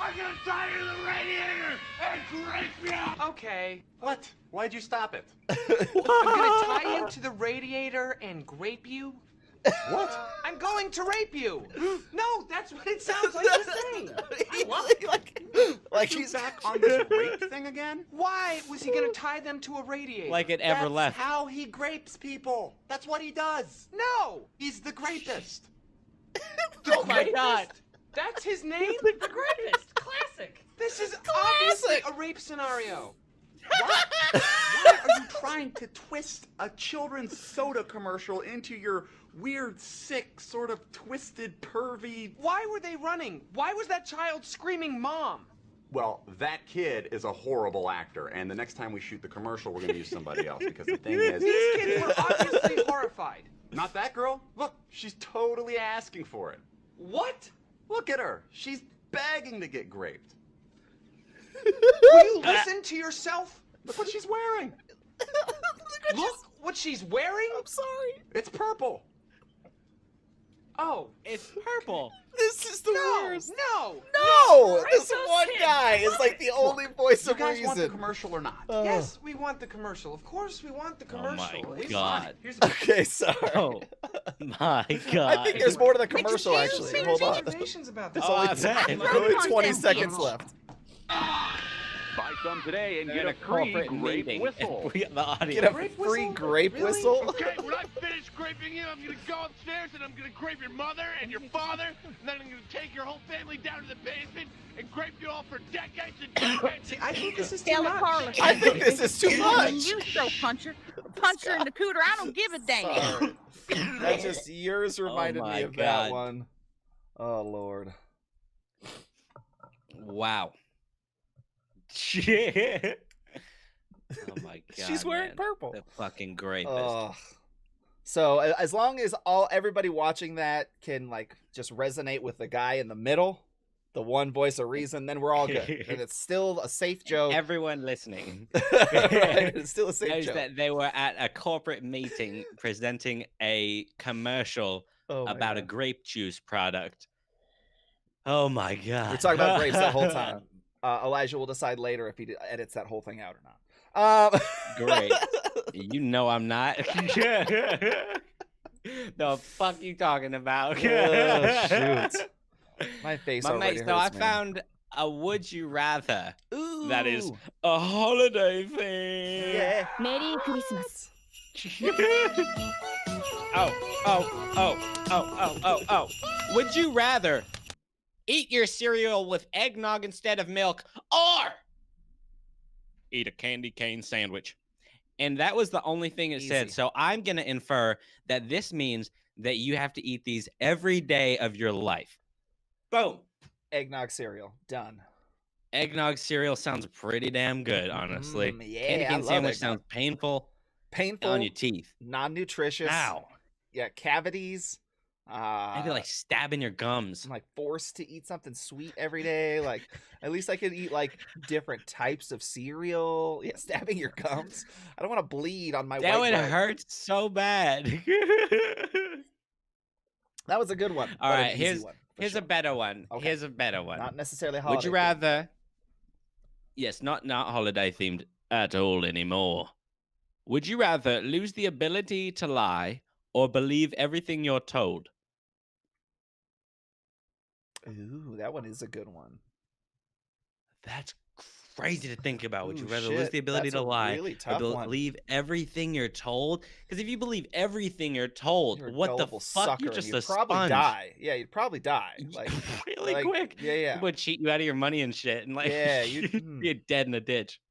I'm gonna tie you to the radiator and grape you. Okay, What? Why'd you stop it? I'm gonna tie you to the radiator and grape you. What? I'm going to rape you. No, that's what it sounds like you're saying. I love it. Like He's he's back on this rape thing again? Why was he gonna tie them to a radiator? Like it ever That's left. how he grapes people. That's what he does. No. He's the grapist. Oh my God. That's his name? The Grapist. Classic. This is obviously a rape scenario. Why are you trying to twist a children's soda commercial into your weird, sick, sort of twisted, pervy... Why were they running? Why was that child screaming mom? Well, that kid is a horrible actor, and the next time we shoot the commercial, we're going to use somebody else, because the thing is... These kids were obviously horrified. Not that girl. Look, she's totally asking for it. What? Look at her. She's begging to get graped. Will you listen to yourself? Look what she's wearing. Look what she's wearing? I'm sorry. It's purple. Oh, It's purple. This is the no, worst. no. No, I'm this so one sick. guy is like the only voice You of guys want the reason. commercial or not? Yes, we want the commercial. Of course we want the Oh commercial. my We God. want it. Here's the Okay, sorry. Oh my God. I think there's more to the commercial Excuse actually. me, Hold there's on. reservations about this. It's Oh, only, I bet. it's only 20 seconds left. Buy some today and They're get in a a free corporate grape meeting. whistle. We have the audience. Get a Grape free whistle? grape Really? whistle. Okay, when I finish scraping you, I'm gonna go upstairs and I'm gonna grape your mother and your father, and then I'm gonna take your whole family down to the basement and grape you all for decades and decades. See, I think this is too Stella much. Carla. I think this is too much. You show puncher. Puncher in the cooter. I don't give a damn. Sorry. That just yours reminded my me of God. that one. Oh Lord. Wow. Shit. Oh my God. She's wearing man. purple. The fucking grapist. Ugh. So as long as everybody watching that can like just resonate with the guy in the middle, the one voice of reason, then we're all good. And it's still a safe joke. Everyone listening Right, it's still a safe knows joke. that they were at a corporate meeting presenting a commercial Oh my about a God. grape juice product. Oh my God. We're talking about grapes that whole time. Elijah will decide later if he edits that whole thing out or not. Great. You know I'm not. The fuck you talking about? Oh, shoot. My face My already mate, so I hurts, man. found a would you rather that is Ooh. a holiday thing. Yeah. Merry Christmas. Oh. Would you rather eat your cereal with eggnog instead of milk or eat a candy cane sandwich? And that was the only thing it said. Easy. So I'm going to infer that this means that you have to eat these every day of your life. Boom. Eggnog cereal. Done. Eggnog cereal sounds pretty damn good, honestly. Yeah, Candy I cane love sandwich eggnog. sounds painful Painful. on your teeth. Non-nutritious. Ow. Yeah, cavities. Maybe like stabbing your gums. I'm like forced to eat something sweet every day. Like at least I could eat like different types of cereal. Yeah, stabbing your gums. I don't want to bleed on my That white would bread. hurt so bad. That was a good one. All but an right, easy here's one, for here's sure. a better one. Okay. Here's a better one. Not necessarily holiday. Would you rather? Yes, not holiday themed at all anymore. Would you rather lose the ability to lie or believe everything you're told? Ooh, that one is a good one. That's crazy to think about. Would you Ooh, rather lose shit, the ability that's to a lie really or tough one. believe everything you're told? Because if you believe everything you're told, You're a what the gullible fuck? sucker, You're and just you'd a probably sponge. die. Yeah, you'd probably die. Like Really like, quick. Yeah, yeah. People would cheat you out of your money and shit, and like, Yeah, you'd you're dead in a ditch.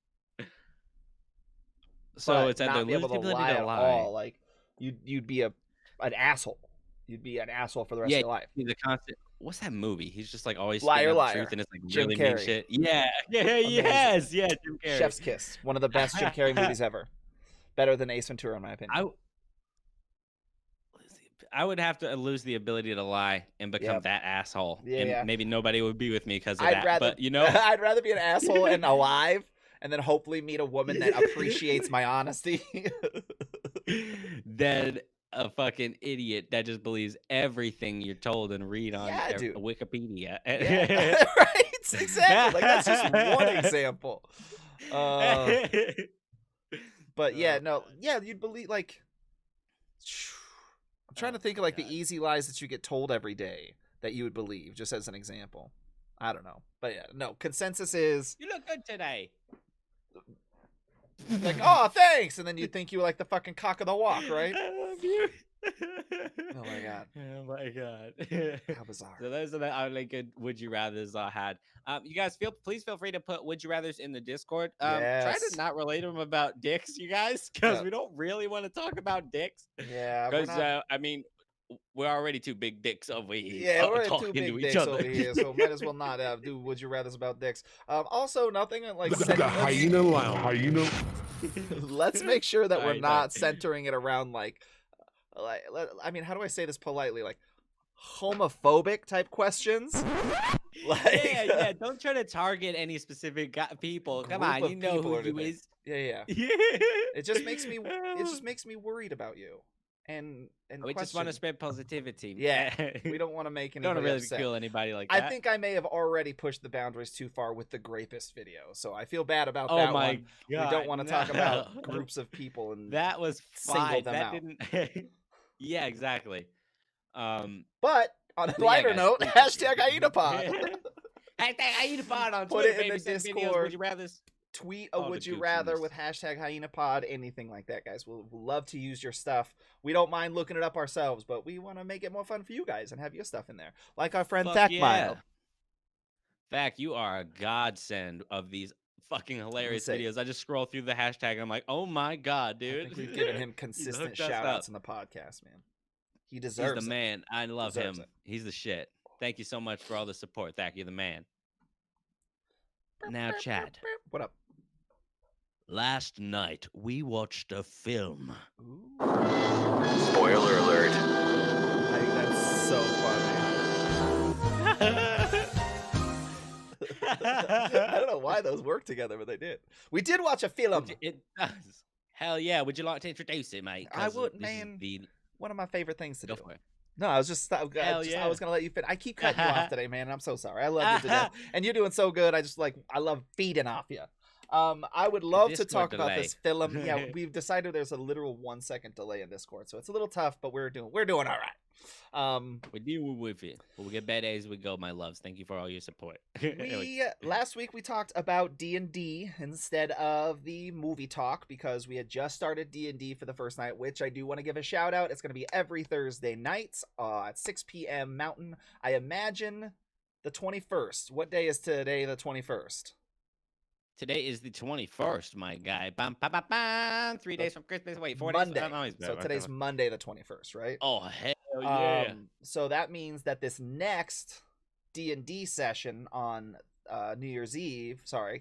So But it's either not be lose able the to ability lie to at lie. all. Like you'd be an asshole. You'd be an asshole for the rest of your life. The constant. What's that movie? He's just like always Liar, spitting out the liar. truth, and it's like Jim really mean Carrey. shit. Yeah, Amazing. yes, yeah, Jim Carrey. Chef's Kiss, one of the best Jim Carrey movies ever. Better than Ace Ventura, in my opinion. I would have to lose the ability to lie and become Yep. that asshole. Yeah, and yeah. maybe nobody would be with me because of I'd that. rather, But you know, I'd rather be an asshole and alive, and then hopefully meet a woman that appreciates my honesty. than a fucking idiot that just believes everything you're told and read on Yeah, dude. Wikipedia. Yeah, right. Exactly. Like that's just one example. But yeah, no, yeah, you'd believe like. I'm trying to think of like the easy lies that you get told every day that you would believe, just as an example. I don't know, but yeah, no. Consensus is You look good today. like, oh, thanks, and then you think you were like the fucking cock of the walk, right? I love you. Oh my god. Oh my god. How bizarre. So those are the only good would you rather's I had. You guys please feel free to put would you rather's in the Discord. Try Yes. to not relate them about dicks, you guys, because Yeah. we don't really want to talk about dicks. Yeah, we're Because not- I mean, we're already two big dicks over here. Yeah, we're talking two big to each dicks other. over here, so might as well not do would you rather's about dicks. Also, nothing like The Hyena Lounge. Hyena. let's make sure that we're Right, not right. centering it around like I mean, how do I say this politely? Like homophobic type questions. Like yeah. Don't try to target any specific people. Come group on, of you know people who or you anything. is. Yeah. Yeah. It just makes me worried about you. And We just want to question- spread positivity. Yeah, we don't want to make don't anybody really upset. kill anybody like I that. think I may have already pushed the boundaries too far with the grapist video, so I feel bad about Oh that my one. We God, don't want to talk no. about groups of people and That was single fine. them That out. didn't. Yeah, exactly. But on a But yeah, lighter guys, note, please hashtag HyenaPod. Hashtag HyenaPod on Put Twitter, it in baby. the Send videos. Discord. Would you rather? Tweet a All the would you goofiness. rather with hashtag HyenaPod, anything like that, guys. We'll love to use your stuff. We don't mind looking it up ourselves, but we want to make it more fun for you guys and have your stuff in there. Like our friend Fuck Thakmile. Fact, you are a godsend of these fucking hilarious Say- videos. I just scroll through the hashtag and I'm like, oh my god, I dude. think we've given him He's consistent hooked us shout outs up. in the podcast, man. He He's deserves the it. man. I love Deserves him. it. He's the shit. Thank you so much for all the support. Thank you, the man. Now, Chad. What up? Last night we watched a film. Spoiler alert. I think that's so funny. I don't know why those work together, but they did. We did watch a film. It does. Hell yeah. Would you like to introduce it, mate? I 'Cause would, this is man. the- One of my favorite things to Go do. for it. No, I was just, I Hell yeah. was gonna let you fit. I keep cutting you off today, man. I'm so sorry. I love you to death, and you're doing so good. I love feeding off you. I would love to Discord talk about delay. this film. Yeah, we've decided there's a literal 1 second delay in Discord, so it's a little tough, but we're doing all right. We deal with it. But we get better as we go, my loves. Thank you for all your support. We last week we talked about D&D instead of the movie talk because we had just started D&D for the first night, which I do want to give a shout out. It's going to be every Thursday nights at 6 p.m. Mountain. I imagine the 21st. What day is today? The 21st. Today is the 21st, my guy. Bam, bam, bam, bam. 3 days from Christmas. Wait, 4 Monday. days? No, he's So today's Monday the 21st, right? Oh, hell yeah. So that means that this next D&D session on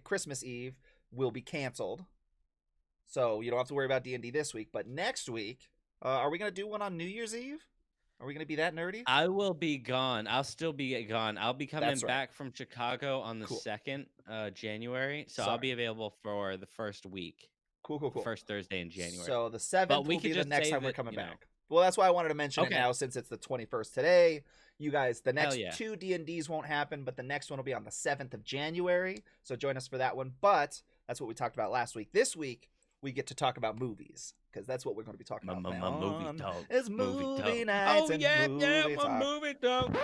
Christmas Eve will be canceled. So you don't have to worry about D&D this week. But next week, are we going to do one on New Year's Eve? Are we going to be that nerdy? I will be gone. I'll still be gone. I'll be coming That's right. back from Chicago on the Cool. 2nd January. So Sorry. I'll be available for the first week. Cool. First Thursday in January. So the 7th But we will could be the just next say time we're that, coming you know. back. Well, that's why I wanted to mention it Okay. now since it's the 21st today. You guys, the next yeah. 2 D&Ds won't happen, but the next one will be on the 7th of January. So join us for that one. But that's what we talked about last week. This week, we get to talk about movies because that's what we're going to be talking about. Movie talk. It's movie nights and movie talk. movie talk.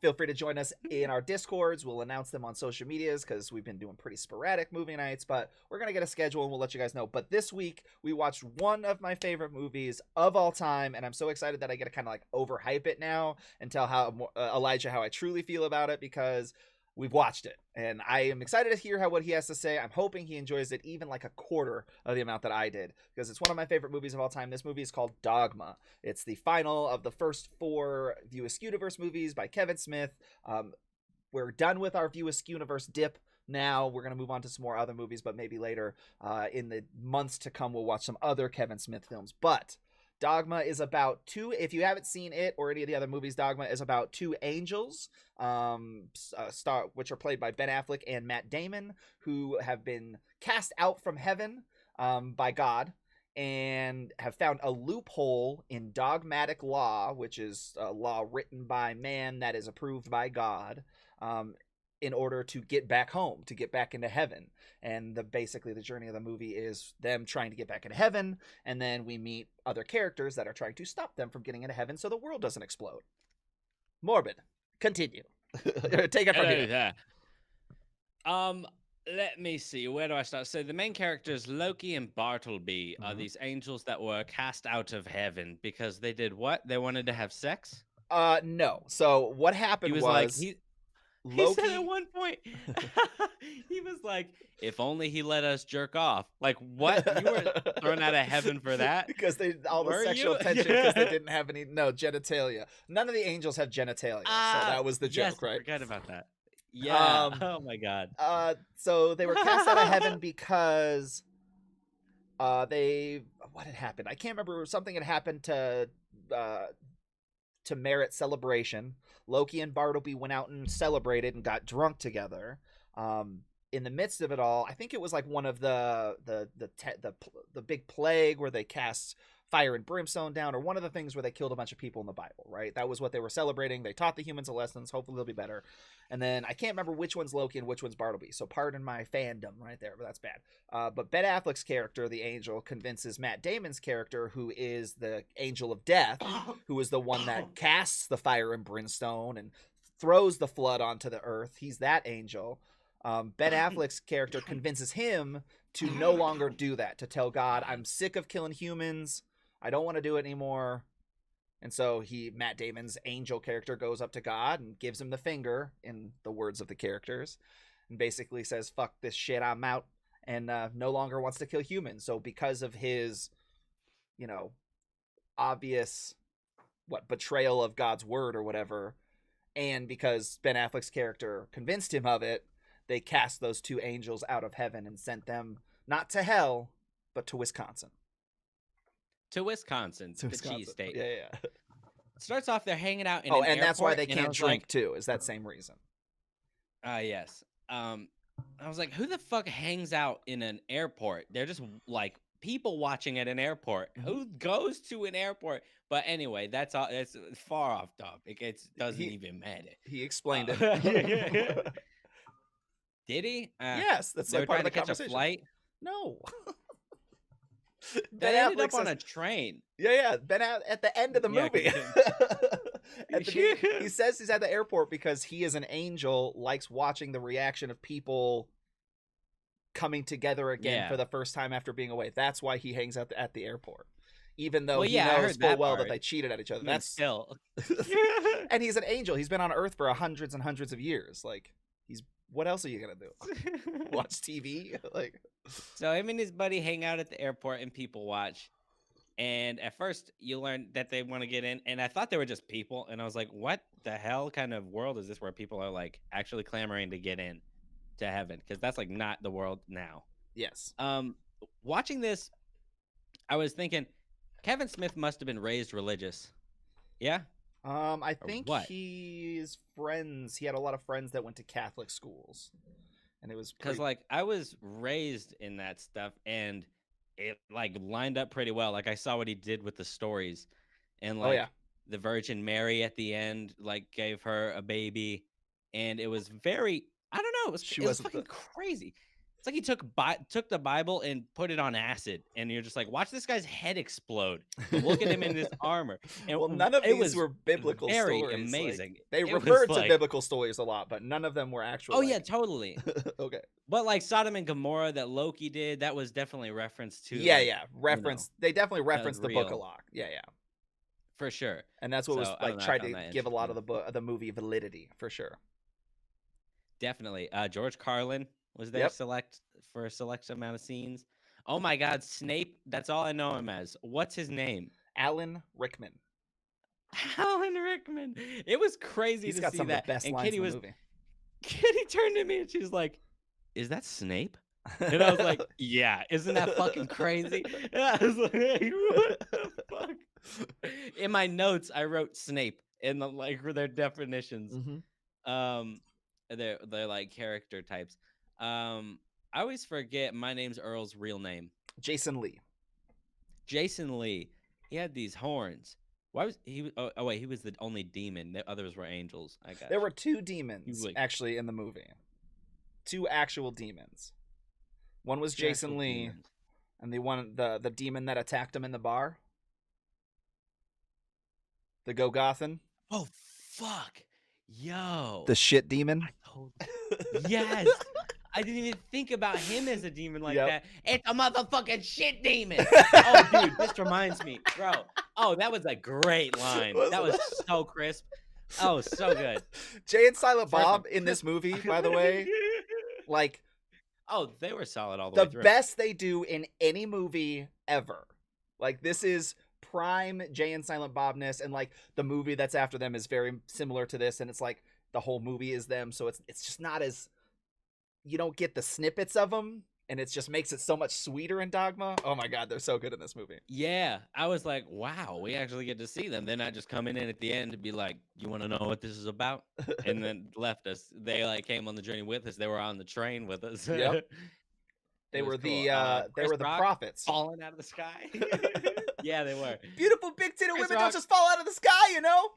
Feel free to join us in our Discords. We'll announce them on social medias because we've been doing pretty sporadic movie nights, but we're going to get a schedule and we'll let you guys know. But this week, we watched one of my favorite movies of all time, and I'm so excited that I get to kind of like overhype it now and tell Elijah how I truly feel about it because we've watched it. And I am excited to hear what he has to say. I'm hoping he enjoys it even like a quarter of the amount that I did because it's one of my favorite movies of all time. This movie is called Dogma. It's the final of the first 4 View Askewniverse movies by Kevin Smith. We're done with our View Askewniverse dip. Now we're going to move on to some more other movies, but maybe later in the months to come, we'll watch some other Kevin Smith films. But Dogma is about if you haven't seen it or any of the other movies, Dogma is about 2 angels, which are played by Ben Affleck and Matt Damon, who have been cast out from heaven by God and have found a loophole in dogmatic law, which is a law written by man that is approved by God, in order to get back home, to get back into heaven. And basically the journey of the movie is them trying to get back into heaven, and then we meet other characters that are trying to stop them from getting into heaven so the world doesn't explode. Morbid. Continue. Take it from here. Let me see. Where do I start? So the main characters, Loki and Bartleby, are these angels that were cast out of heaven because they did what? They wanted to have sex? No. So what happened was like, Loki... He said at one point, he was like, if only he let us jerk off. Like, what? You were thrown out of heaven for that? Because all the sexual tension because they didn't have any genitalia. None of the angels have genitalia. So that was the joke, right? I forgot about that. Yeah. Oh my god. So they were cast out of heaven because what had happened? I can't remember. Something had happened to merit celebration. Loki and Bartleby went out and celebrated and got drunk together. In the midst of it all, I think it was like one of the big plague where they cast fire and brimstone down, or one of the things where they killed a bunch of people in the Bible, right? That was what they were celebrating. They taught the humans a lesson. Hopefully they'll be better. And then I can't remember which one's Loki and which one's Bartleby. So pardon my fandom right there, but that's bad. But Ben Affleck's character, the angel, convinces Matt Damon's character, who is the angel of death, who is the one that casts the fire and brimstone and throws the flood onto the earth. He's that angel. Ben Affleck's character convinces him to no longer do that, to tell God, I'm sick of killing humans. I don't want to do it anymore. And so Matt Damon's angel character goes up to God and gives him the finger, in the words of the characters, and basically says, fuck this shit, I'm out, and no longer wants to kill humans. So because of his, obvious, betrayal of God's word or whatever, and because Ben Affleck's character convinced him of it, they cast those 2 angels out of heaven and sent them not to hell, but to Wisconsin. To Wisconsin, the cheese state. Yeah. Starts off, they're hanging out in an and that's why airport, they can't drink too, is that same reason. Yes. I was like, who the fuck hangs out in an airport? They're just like people watching at an airport. Who goes to an airport? But anyway, that's all. It's far off topic. It doesn't even matter. He explained it. Did he? Yes, that's they like were part trying of the to catch a conversation. Flight. No. They ended up on a train. Yeah. Ben at the end of the movie. He says he's at the airport because he, as an angel, likes watching the reaction of people coming together again for the first time after being away. That's why he hangs out at the airport. Even though he knows full well that they cheated at each other. That's still. And he's an angel. He's been on Earth for hundreds and hundreds of years. Like, he's What else are you gonna do? Watch TV? Like, So him and his buddy hang out at the airport and people watch. And at first, you learn that they want to get in, and I thought they were just people, and I was like, "What the hell kind of world is this where people are like actually clamoring to get in to heaven?" Because that's like not the world now. yes. Watching this, I was thinking, Kevin Smith must have been raised religious. Yeah. I Or think what? he had a lot of friends that went to Catholic schools, and it was Because pretty, like I was raised in that stuff, and it like lined up pretty well. Like I saw what he did with the stories, and Oh, like yeah. the Virgin Mary at the end, like gave her a baby, and it was very, I don't know, She it was wasn't fucking crazy. It's like he took the Bible and put it on acid, and you're just like, watch this guy's head explode. But look at him in this armor. And well, none of it these was were biblical very stories. like, amazing. they It was referred to like- biblical stories a lot, but none of them were actual. Oh yeah, like- totally. okay. But like Sodom and Gomorrah that Loki did, that was definitely referenced to. Yeah, like, yeah. Reference. They definitely referenced the Book of real. Locke. Yeah, yeah. for sure. And that's what was So, I don't know, I tried found to that give a lot of interesting. the movie validity for sure. Definitely. George Carlin was there Yep. for a select amount of scenes. Oh my God, Snape. That's all I know him as. What's his name? Alan Rickman. Alan Rickman. It was crazy He's to got see some that. of the best and lines Kitty in the was movie. Kitty turned to me and she's like, "Is that Snape?" And I was like, "Yeah, isn't that fucking crazy?" And I was like, "Hey, what the fuck?" In my notes, I wrote Snape in the like for their definitions. Mhm. They're like character types. I always forget my name's Earl's real name. Jason Lee. Jason Lee. He had these horns. Why was he? Oh wait, he was the only demon. The others were angels. I got. There you. were two demons like- actually in the movie. Two actual demons. One was Two Jason actual Lee, demons. and the demon that attacked him in the bar. The Gogothan. Oh fuck, yo. The shit demon. Yes. I didn't even think about him as a demon like Yep. that. It's a motherfucking shit demon. Oh, dude, this reminds me, bro. Oh, that was a great line. That was so crisp. Oh, so good. Jay and Silent First Bob of- in this movie, by the way, like Oh, they were solid all the way the through. best they do in any movie ever. Like this is prime Jay and Silent Bobness, and like the movie that's after them is very similar to this, and it's like the whole movie is them, so it's just not as, you don't get the snippets of them, and it just makes it so much sweeter in Dogma. Oh my God, they're so good in this movie. Yeah, I was like, wow, we actually get to see them. They're not just coming in at the end to be like, you want to know what this is about? And then left us. They like came on the journey with us. They were on the train with us. Yep. They It was were cool. they Chris were the Rock prophets. falling out of the sky. Yeah, they were. Beautiful big titted Chris women Rock. don't just fall out of the sky, you know.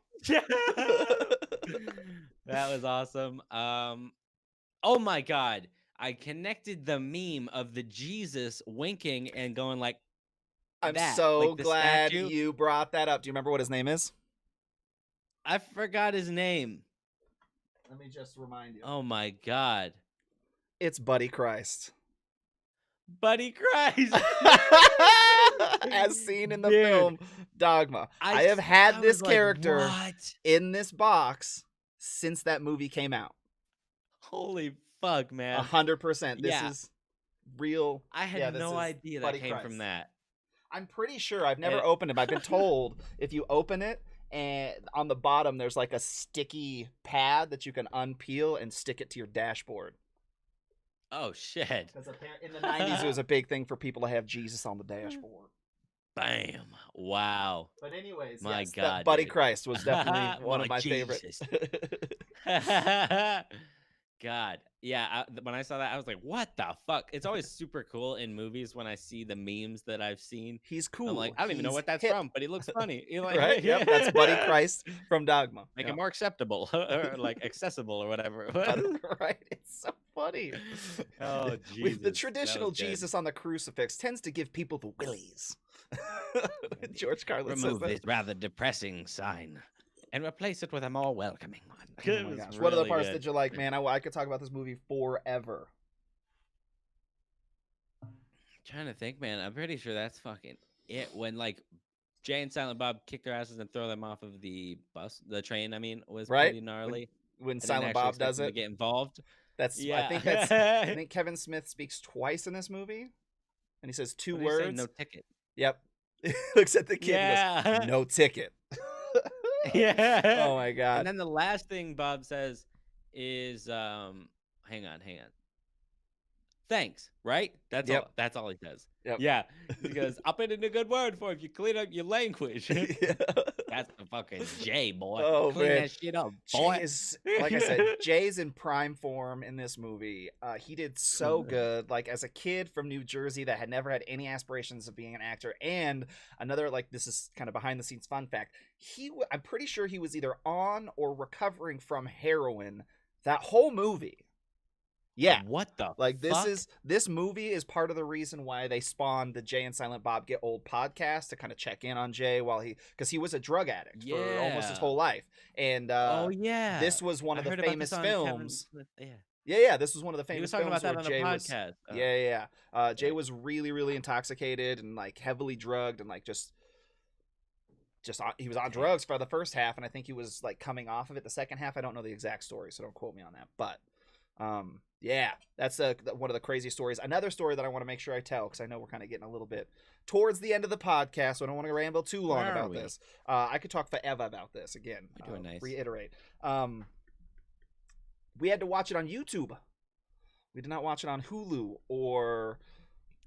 That was awesome. Oh my God. I connected the meme of the Jesus winking and going like, I'm that, so like the glad statue. you brought that up. Do you remember what his name is? I forgot his name. Let me just remind you. Oh my God. It's Buddy Christ. Buddy Christ. As seen in the Dude. film Dogma. I have I had this was like, character what? in this box since that movie came out. Holy fuck, man. 100%. This Yeah. is real. I had yeah, this no is idea that Buddy came Christ. from that. I'm pretty sure. I've never Eh. opened it. I've been told if you open it, and on the bottom there's like a sticky pad that you can unpeel and stick it to your dashboard. Oh shit. Because in the 90s it was a big thing for people to have Jesus on the dashboard. Bam. Wow. But anyways, My yes, God, Buddy dude. Christ was definitely one of My my favorite. Jesus. God. Yeah, when I saw that, I was like, what the fuck? It's always super cool in movies when I see the memes that I've seen. He's cool. I'm like, I don't even know He's what that's hip. from, but he looks funny. You're like, Right? Yep, that's Buddy Christ from Dogma. Make Yep. it more acceptable or like accessible or whatever. Right? It's so funny. Oh, Jesus. With the that traditional was good. Jesus on the crucifix tends to give people the willies. George Carlin Remove says this that. rather depressing sign and replace it with a more welcoming one. Oh It my was gosh. What other really parts good. did you like, man? I could talk about this movie forever. Trying to think, man. I'm pretty sure that's fucking it. When like Jay and Silent Bob kick their asses and throw them off of the train. I mean, was Right? pretty gnarly. When I didn't Silent actually Bob expect does them to it. get involved. That's Yeah. I think Kevin Smith speaks twice in this movie, and he says two What did he say? words. No ticket. Yep. Looks at the kid. Yeah. And goes, no ticket. Yeah. Oh my god. And then the last thing Bob says is, hang on. Thanks, right? That's Yep. all. That's all he says. Yep. Yeah. He goes, I'll put in a good word for if you clean up your language. That's the fucking Jay, boy. Oh, Clean man. that shit up, boy. Jay is, like I said, Jay's in prime form in this movie. He did so good. Like, as a kid from New Jersey that had never had any aspirations of being an actor, and another, like, this is kind of behind the scenes fun fact. I'm pretty sure he was either on or recovering from heroin that whole movie. Yeah. What the Like, fuck? this movie is part of the reason why they spawned the Jay and Silent Bob Get Old podcast to kind of check in on Jay because he was a drug addict for almost his Yeah. whole life. And Oh, yeah. this was one I of the heard about famous this on Kevin films. Smith, yeah. Yeah, this was one of the famous He was talking films about that where on a Jay podcast. was Jay was really, really intoxicated and like heavily drugged and like just he was on drugs for the first half, and I think he was like coming off of it the second half. I don't know the exact story, so don't quote me on that. But yeah, that's one of the crazy stories. Another story that I want to make sure I tell, because I know we're kind of getting a little bit towards the end of the podcast, so I don't want to ramble too long Where are about we? this. I could talk forever about this. Again, We're doing nice. reiterate. We had to watch it on YouTube. We did not watch it on Hulu or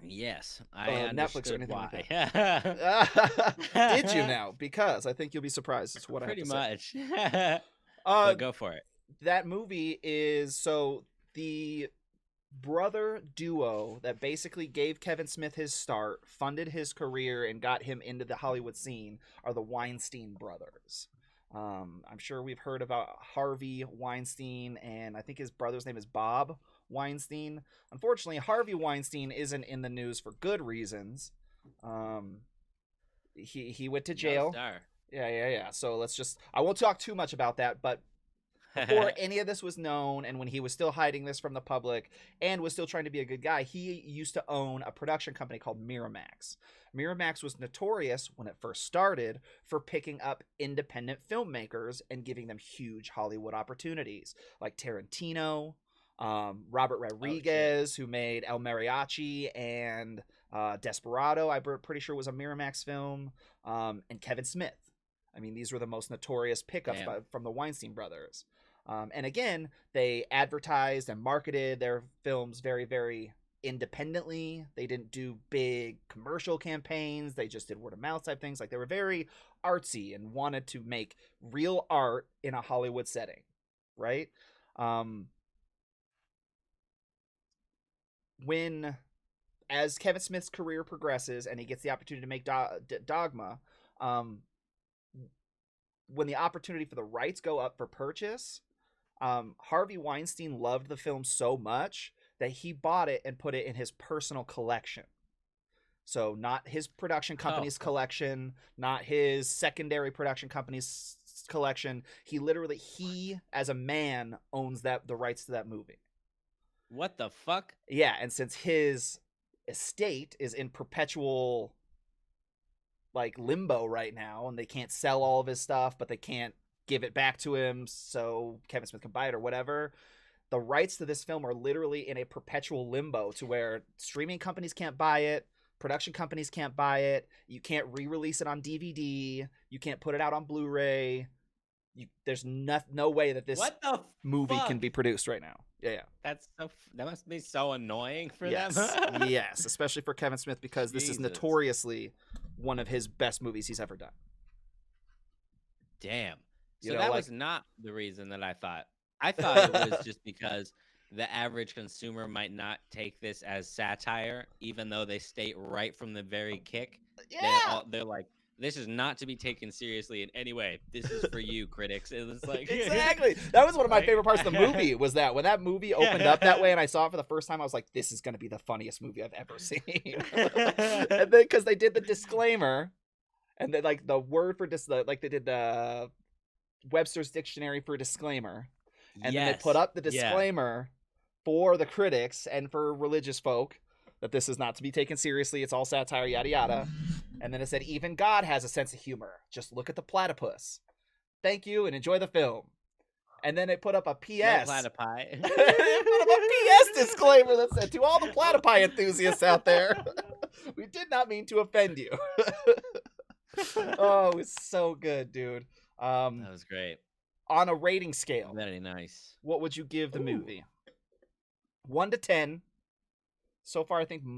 Yes, I Netflix or understood anything why. like that. Did you now? Because I think you'll be surprised. It's what Pretty I have to much. say. But go for it. That movie is the brother duo that basically gave Kevin Smith his start, funded his career, and got him into the Hollywood scene are the Weinstein brothers. I'm sure we've heard about Harvey Weinstein, and I think his brother's name is Bob Weinstein. Unfortunately, Harvey Weinstein isn't in the news for good reasons. He went to jail. No star. Yeah. So I won't talk too much about that, but before any of this was known, and when he was still hiding this from the public and was still trying to be a good guy, he used to own a production company called Miramax. Miramax was notorious when it first started for picking up independent filmmakers and giving them huge Hollywood opportunities, like Tarantino, Robert Rodriguez, who made El Mariachi and Desperado, I'm pretty sure was a Miramax film, and Kevin Smith. I mean, these were the most notorious pickups from the Weinstein brothers. And again, they advertised and marketed their films very, very independently. They didn't do big commercial campaigns. They just did word of mouth type things. Like, they were very artsy and wanted to make real art in a Hollywood setting, right? As Kevin Smith's career progresses and he gets the opportunity to make Dogma, when the opportunity for the rights go up for purchase, Harvey Weinstein loved the film so much that he bought it and put it in his personal collection. So not his production company's collection, not his secondary production company's collection. He as a man owns the rights to that movie. What the fuck? Yeah, and since his estate is in perpetual like limbo right now, and they can't sell all of his stuff, but they can't give it back to him so Kevin Smith can buy it or whatever, the rights to this film are literally in a perpetual limbo to where streaming companies can't buy it, production companies can't buy it, you can't re-release it on DVD, you can't put it out on Blu-ray. There's no way that this movie can be produced right now. Yeah. That must be so annoying for them. Yes, especially for Kevin Smith, because this is notoriously one of his best movies he's ever done. Damn. So that was not the reason that I thought. I thought it was just because the average consumer might not take this as satire, even though they state right from the very kick. Yeah. They're like, this is not to be taken seriously in any way. This is for you, critics. It was like exactly. That was one of my favorite parts of the movie. Was that when that movie opened up that way and I saw it for the first time, I was like, "This is going to be the funniest movie I've ever seen." And then because they did the disclaimer, and then like the word for like they did the Webster's Dictionary for disclaimer, and then they put up the disclaimer for the critics and for religious folk that this is not to be taken seriously. It's all satire, yada yada. And then it said, even God has a sense of humor. Just look at the platypus. Thank you and enjoy the film. And then it put up a No PS. platypi. It put up a PS disclaimer that said, to all the platypi enthusiasts out there, we did not mean to offend you. Oh, it was so good, dude. That was great. On a rating scale, Very nice. what would you give the movie? 1 to 10. So far, I think did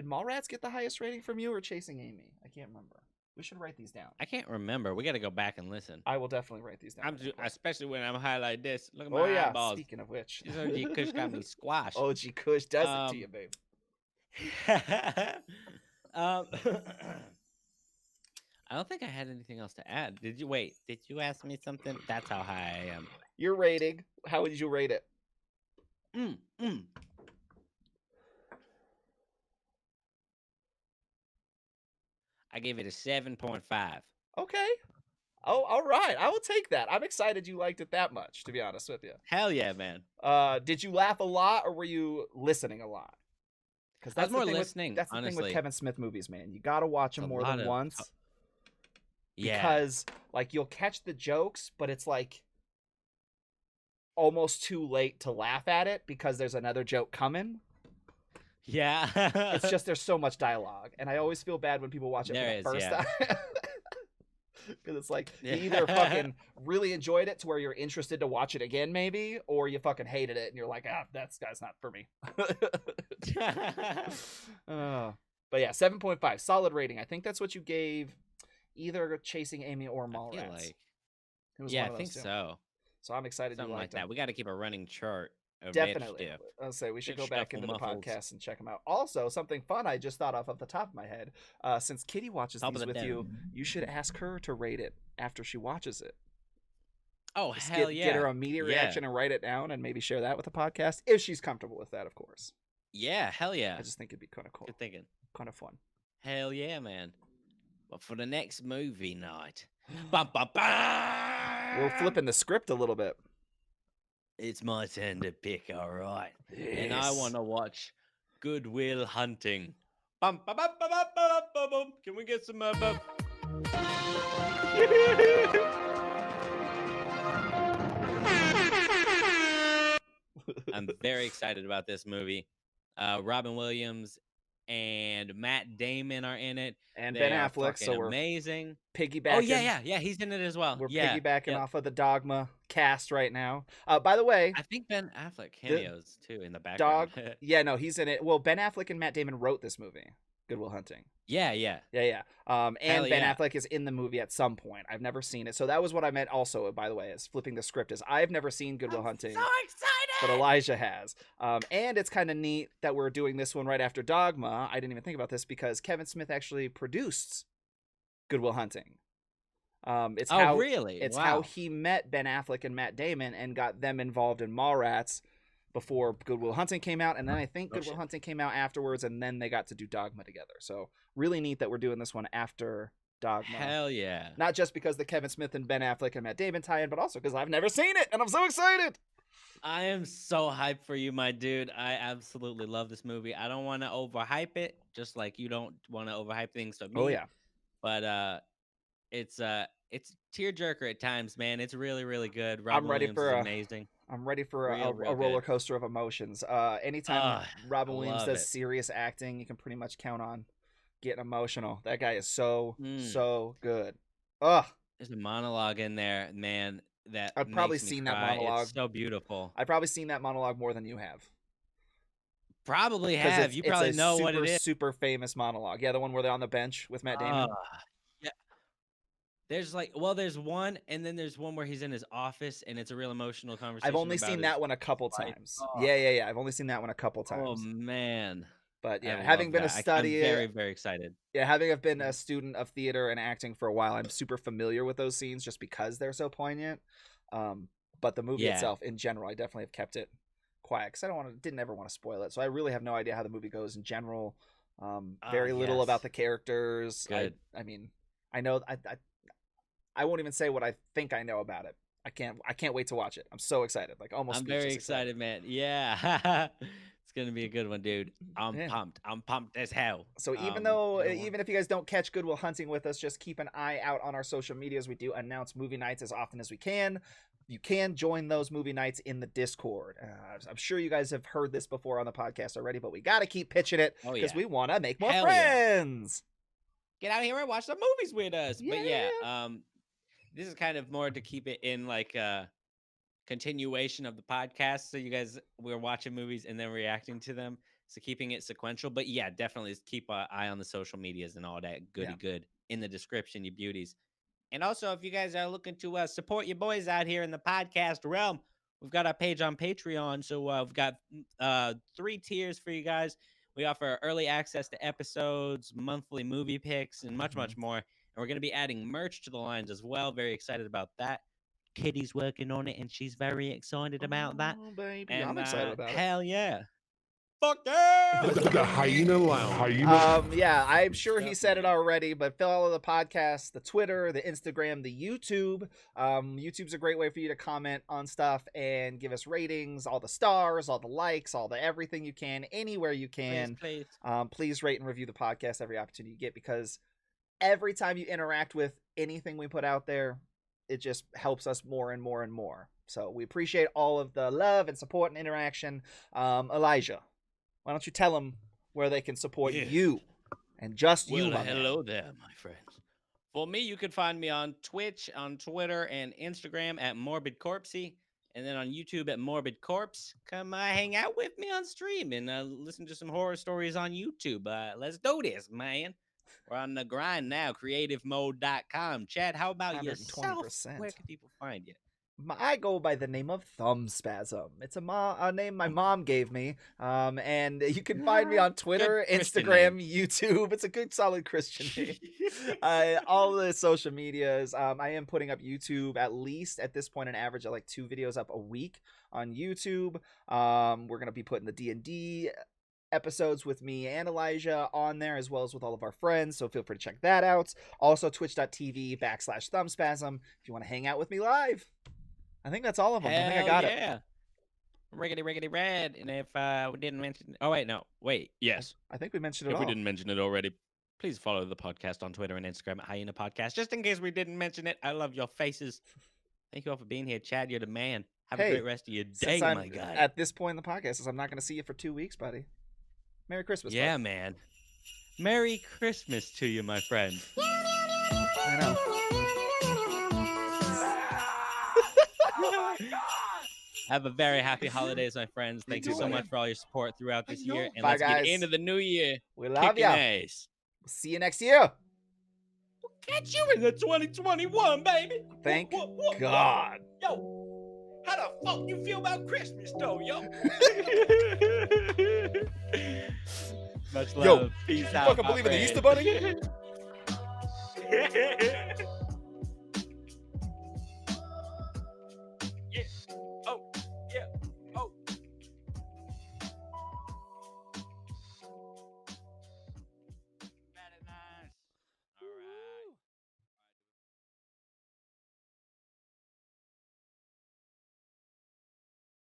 Mallrats get the highest rating from you or Chasing Amy? I can't remember. We should write these down. I can't remember. We got to go back and listen. I will definitely write these down. Especially when I'm high like this. Look at my Oh yeah. eyeballs. Speaking of which, This OG Kush got me squashed. OG Kush does it to you, babe. I don't think I had anything else to add. Did you wait? Did you ask me something? That's how high I am. Your rating. How would you rate it? I gave it a 7.5. Okay. Oh, all right. I will take that. I'm excited you liked it that much, to be honest with you. Hell yeah, man. Did you laugh a lot or were you listening a lot? Because I was more listening. That's the thing honestly. with Kevin Smith movies, man. You got to watch them more than once. Yeah. Because like you'll catch the jokes, but it's like almost too late to laugh at it because there's another joke coming. Yeah. It's just there's so much dialogue, and I always feel bad when people watch it for the first time. Because it's like you either fucking really enjoyed it to where you're interested to watch it again, maybe, or you fucking hated it and you're like, that guy's not for me. But yeah, 7.5, solid rating. I think that's what you gave either Chasing Amy or Mallrats. Yeah, I think so. So I'm excited Something you like liked that. them. We got to keep a running chart. Definitely. I'll say we should go back into the podcast and check them out. Also, something fun I just thought of the top of my head. Since Kitty watches these with you, you should ask her to rate it after she watches it. Oh, just hell yeah. Get her immediate reaction and write it down and maybe share that with the podcast if she's comfortable with that, of course. Yeah, hell yeah. I just think it'd be kind of cool. Good thinking. Kind of fun. Hell yeah, man. But for the next movie night, bum, bum, bum. We're flipping the script a little bit. It's my turn to pick, all right. Yes. And I want to watch Good Will Hunting. Bum, bum, bum, bum, bum, bum, bum, bum. Can we get some I'm very excited about this movie. Robin Williams and Matt Damon are in it. And They Ben are Affleck, so fucking we're amazing. Piggybacking. Oh yeah, he's in it as well. We're yeah, piggybacking off of the Dogma cast right now. By the way, I think Ben Affleck cameos too in the background. Yeah, no, he's in it. Well, Ben Affleck and Matt Damon wrote this movie, Good Will Hunting. Yeah. And Hell Ben yeah. Affleck is in the movie at some point. I've never seen it. So that was what I meant also, by the way, is flipping the script is I've never seen Good Will Hunting. So excited! But Elijah has. And it's kind of neat that we're doing this one right after Dogma. I didn't even think about this because Kevin Smith actually produced Good Will Hunting. It's how really? It's Wow. how he met Ben Affleck and Matt Damon and got them involved in Mallrats before Good Will Hunting came out, and then I think Good Will Hunting came out afterwards, and then they got to do Dogma together. So really neat that we're doing this one after Dogma. Hell yeah. Not just because the Kevin Smith and Ben Affleck and Matt Damon tie-in, but also because I've never seen it, and I'm so excited. I am so hyped for you, my dude. I absolutely love this movie. I don't want to overhype it, just like you don't want to overhype things to me. Oh yeah. But it's tearjerker at times, man. It's really, really good. Robin I'm ready Williams for is amazing. I'm ready for Real a roller good. coaster of emotions. Anytime Robin I Williams love does it. serious acting, you can pretty much count on getting emotional. That guy is so good. Ugh. There's a monologue in there, man. That I've probably makes me seen that cry. monologue. It's so beautiful. I've probably seen that monologue more than you have. Probably 'Cause have. You probably know what it is. Super famous monologue. Yeah, the one where they're on the bench with Matt Damon. Yeah. There's there's one, and then there's one where he's in his office, and it's a real emotional conversation. I've only about seen his that one a couple life. times. Oh. Yeah. I've only seen that one a couple Oh times. man. But I yeah, love having been a that. study, I'm very, very excited. Yeah, having been a student of theater and acting for a while, I'm super familiar with those scenes just because they're so poignant. But the movie Yeah. itself, in general, I definitely have kept it quiet because didn't ever want to spoil it. So I really have no idea how the movie goes in general. Very little yes. about the characters. Good. I mean, I know I won't even say what I think I know about it. I can't wait to watch it. I'm so excited. Like almost. I'm very speechless excited, man. Yeah. It's gonna be a good one, dude. I'm Yeah. pumped. I'm pumped as hell. So even if you guys don't catch Good Will Hunting with us, just keep an eye out on our social medias. We do announce movie nights as often as we can. you can join those movie nights in the Discord. I'm sure you guys have heard this before on the podcast already, but we got to keep pitching it because we want to make more friends. Get out here and watch some movies with us. But this is kind of more to keep it in like a continuation of the podcast. So you guys, we're watching movies and then reacting to them. So keeping it sequential. But yeah, definitely keep an eye on the social medias and all that goody good in the description, you beauties. And also, if you guys are looking to support your boys out here in the podcast realm, we've got our page on Patreon. So we've got 3 tiers for you guys. We offer early access to episodes, monthly movie picks, and much, much more. And we're going to be adding merch to the lines as well. Very excited about that. Kitty's working on it, and she's very excited about that. Baby, and I'm excited about it. Hell yeah. Fuck yeah! The Hyena Lounge. Yeah, I'm sure he said it already, but follow the podcast, the Twitter, the Instagram, the YouTube. YouTube's a great way for you to comment on stuff and give us ratings, all the stars, all the likes, all the everything you can, anywhere you can. Please. Please rate and review the podcast every opportunity you get, because every time you interact with anything we put out there, it just helps us more and more and more. So we appreciate all of the love and support and interaction. Elijah, why don't you tell them where they can support you and just you? Well, hello there, my friends. For me, you can find me on Twitch, on Twitter, and Instagram at Morbid Corpsey, and then on YouTube at Morbid Corpse. Come hang out with me on stream and listen to some horror stories on YouTube. Let's do this, man. We're on the grind now, creativemode.com. Chad, how about yourself? Where can people find you? I go by the name of Thumb Spasm. It's a name my mom gave me. And you can find me on Twitter, Instagram, YouTube. It's a good, solid Christian name. All the social medias. I am putting up YouTube at least at this point, an average of like 2 videos up a week on YouTube. We're going to be putting the D&D episodes with me and Elijah on there, as well as with all of our friends, so feel free to check that out. Also, twitch.tv/thumbspasm if you want to hang out with me live. I think that's all of them. I think I got it. Riggedy red. And if we didn't mention... yes. I think we mentioned it all. If we didn't mention it already, please follow the podcast on Twitter and Instagram at Hyena Podcast. Just in case we didn't mention it, I love your faces. Thank you all for being here. Chad, you're the man. Have a great rest of your day, my guy. At this point in the podcast, I'm not going to see you for 2 weeks, buddy. Merry Christmas. Yeah, buddy. Man. Merry Christmas to you, my friend. I know. Have a very happy holidays, my friends. Thank you so much for all your support throughout this year. And Bye, let's guys. get into the new year. We love you. We'll see you next year. We'll catch you in the 2021, baby. Thank God. Yo, how the fuck you feel about Christmas, though, yo? Much love. Yo, Peace you out. fucking believe in the Easter Bunny?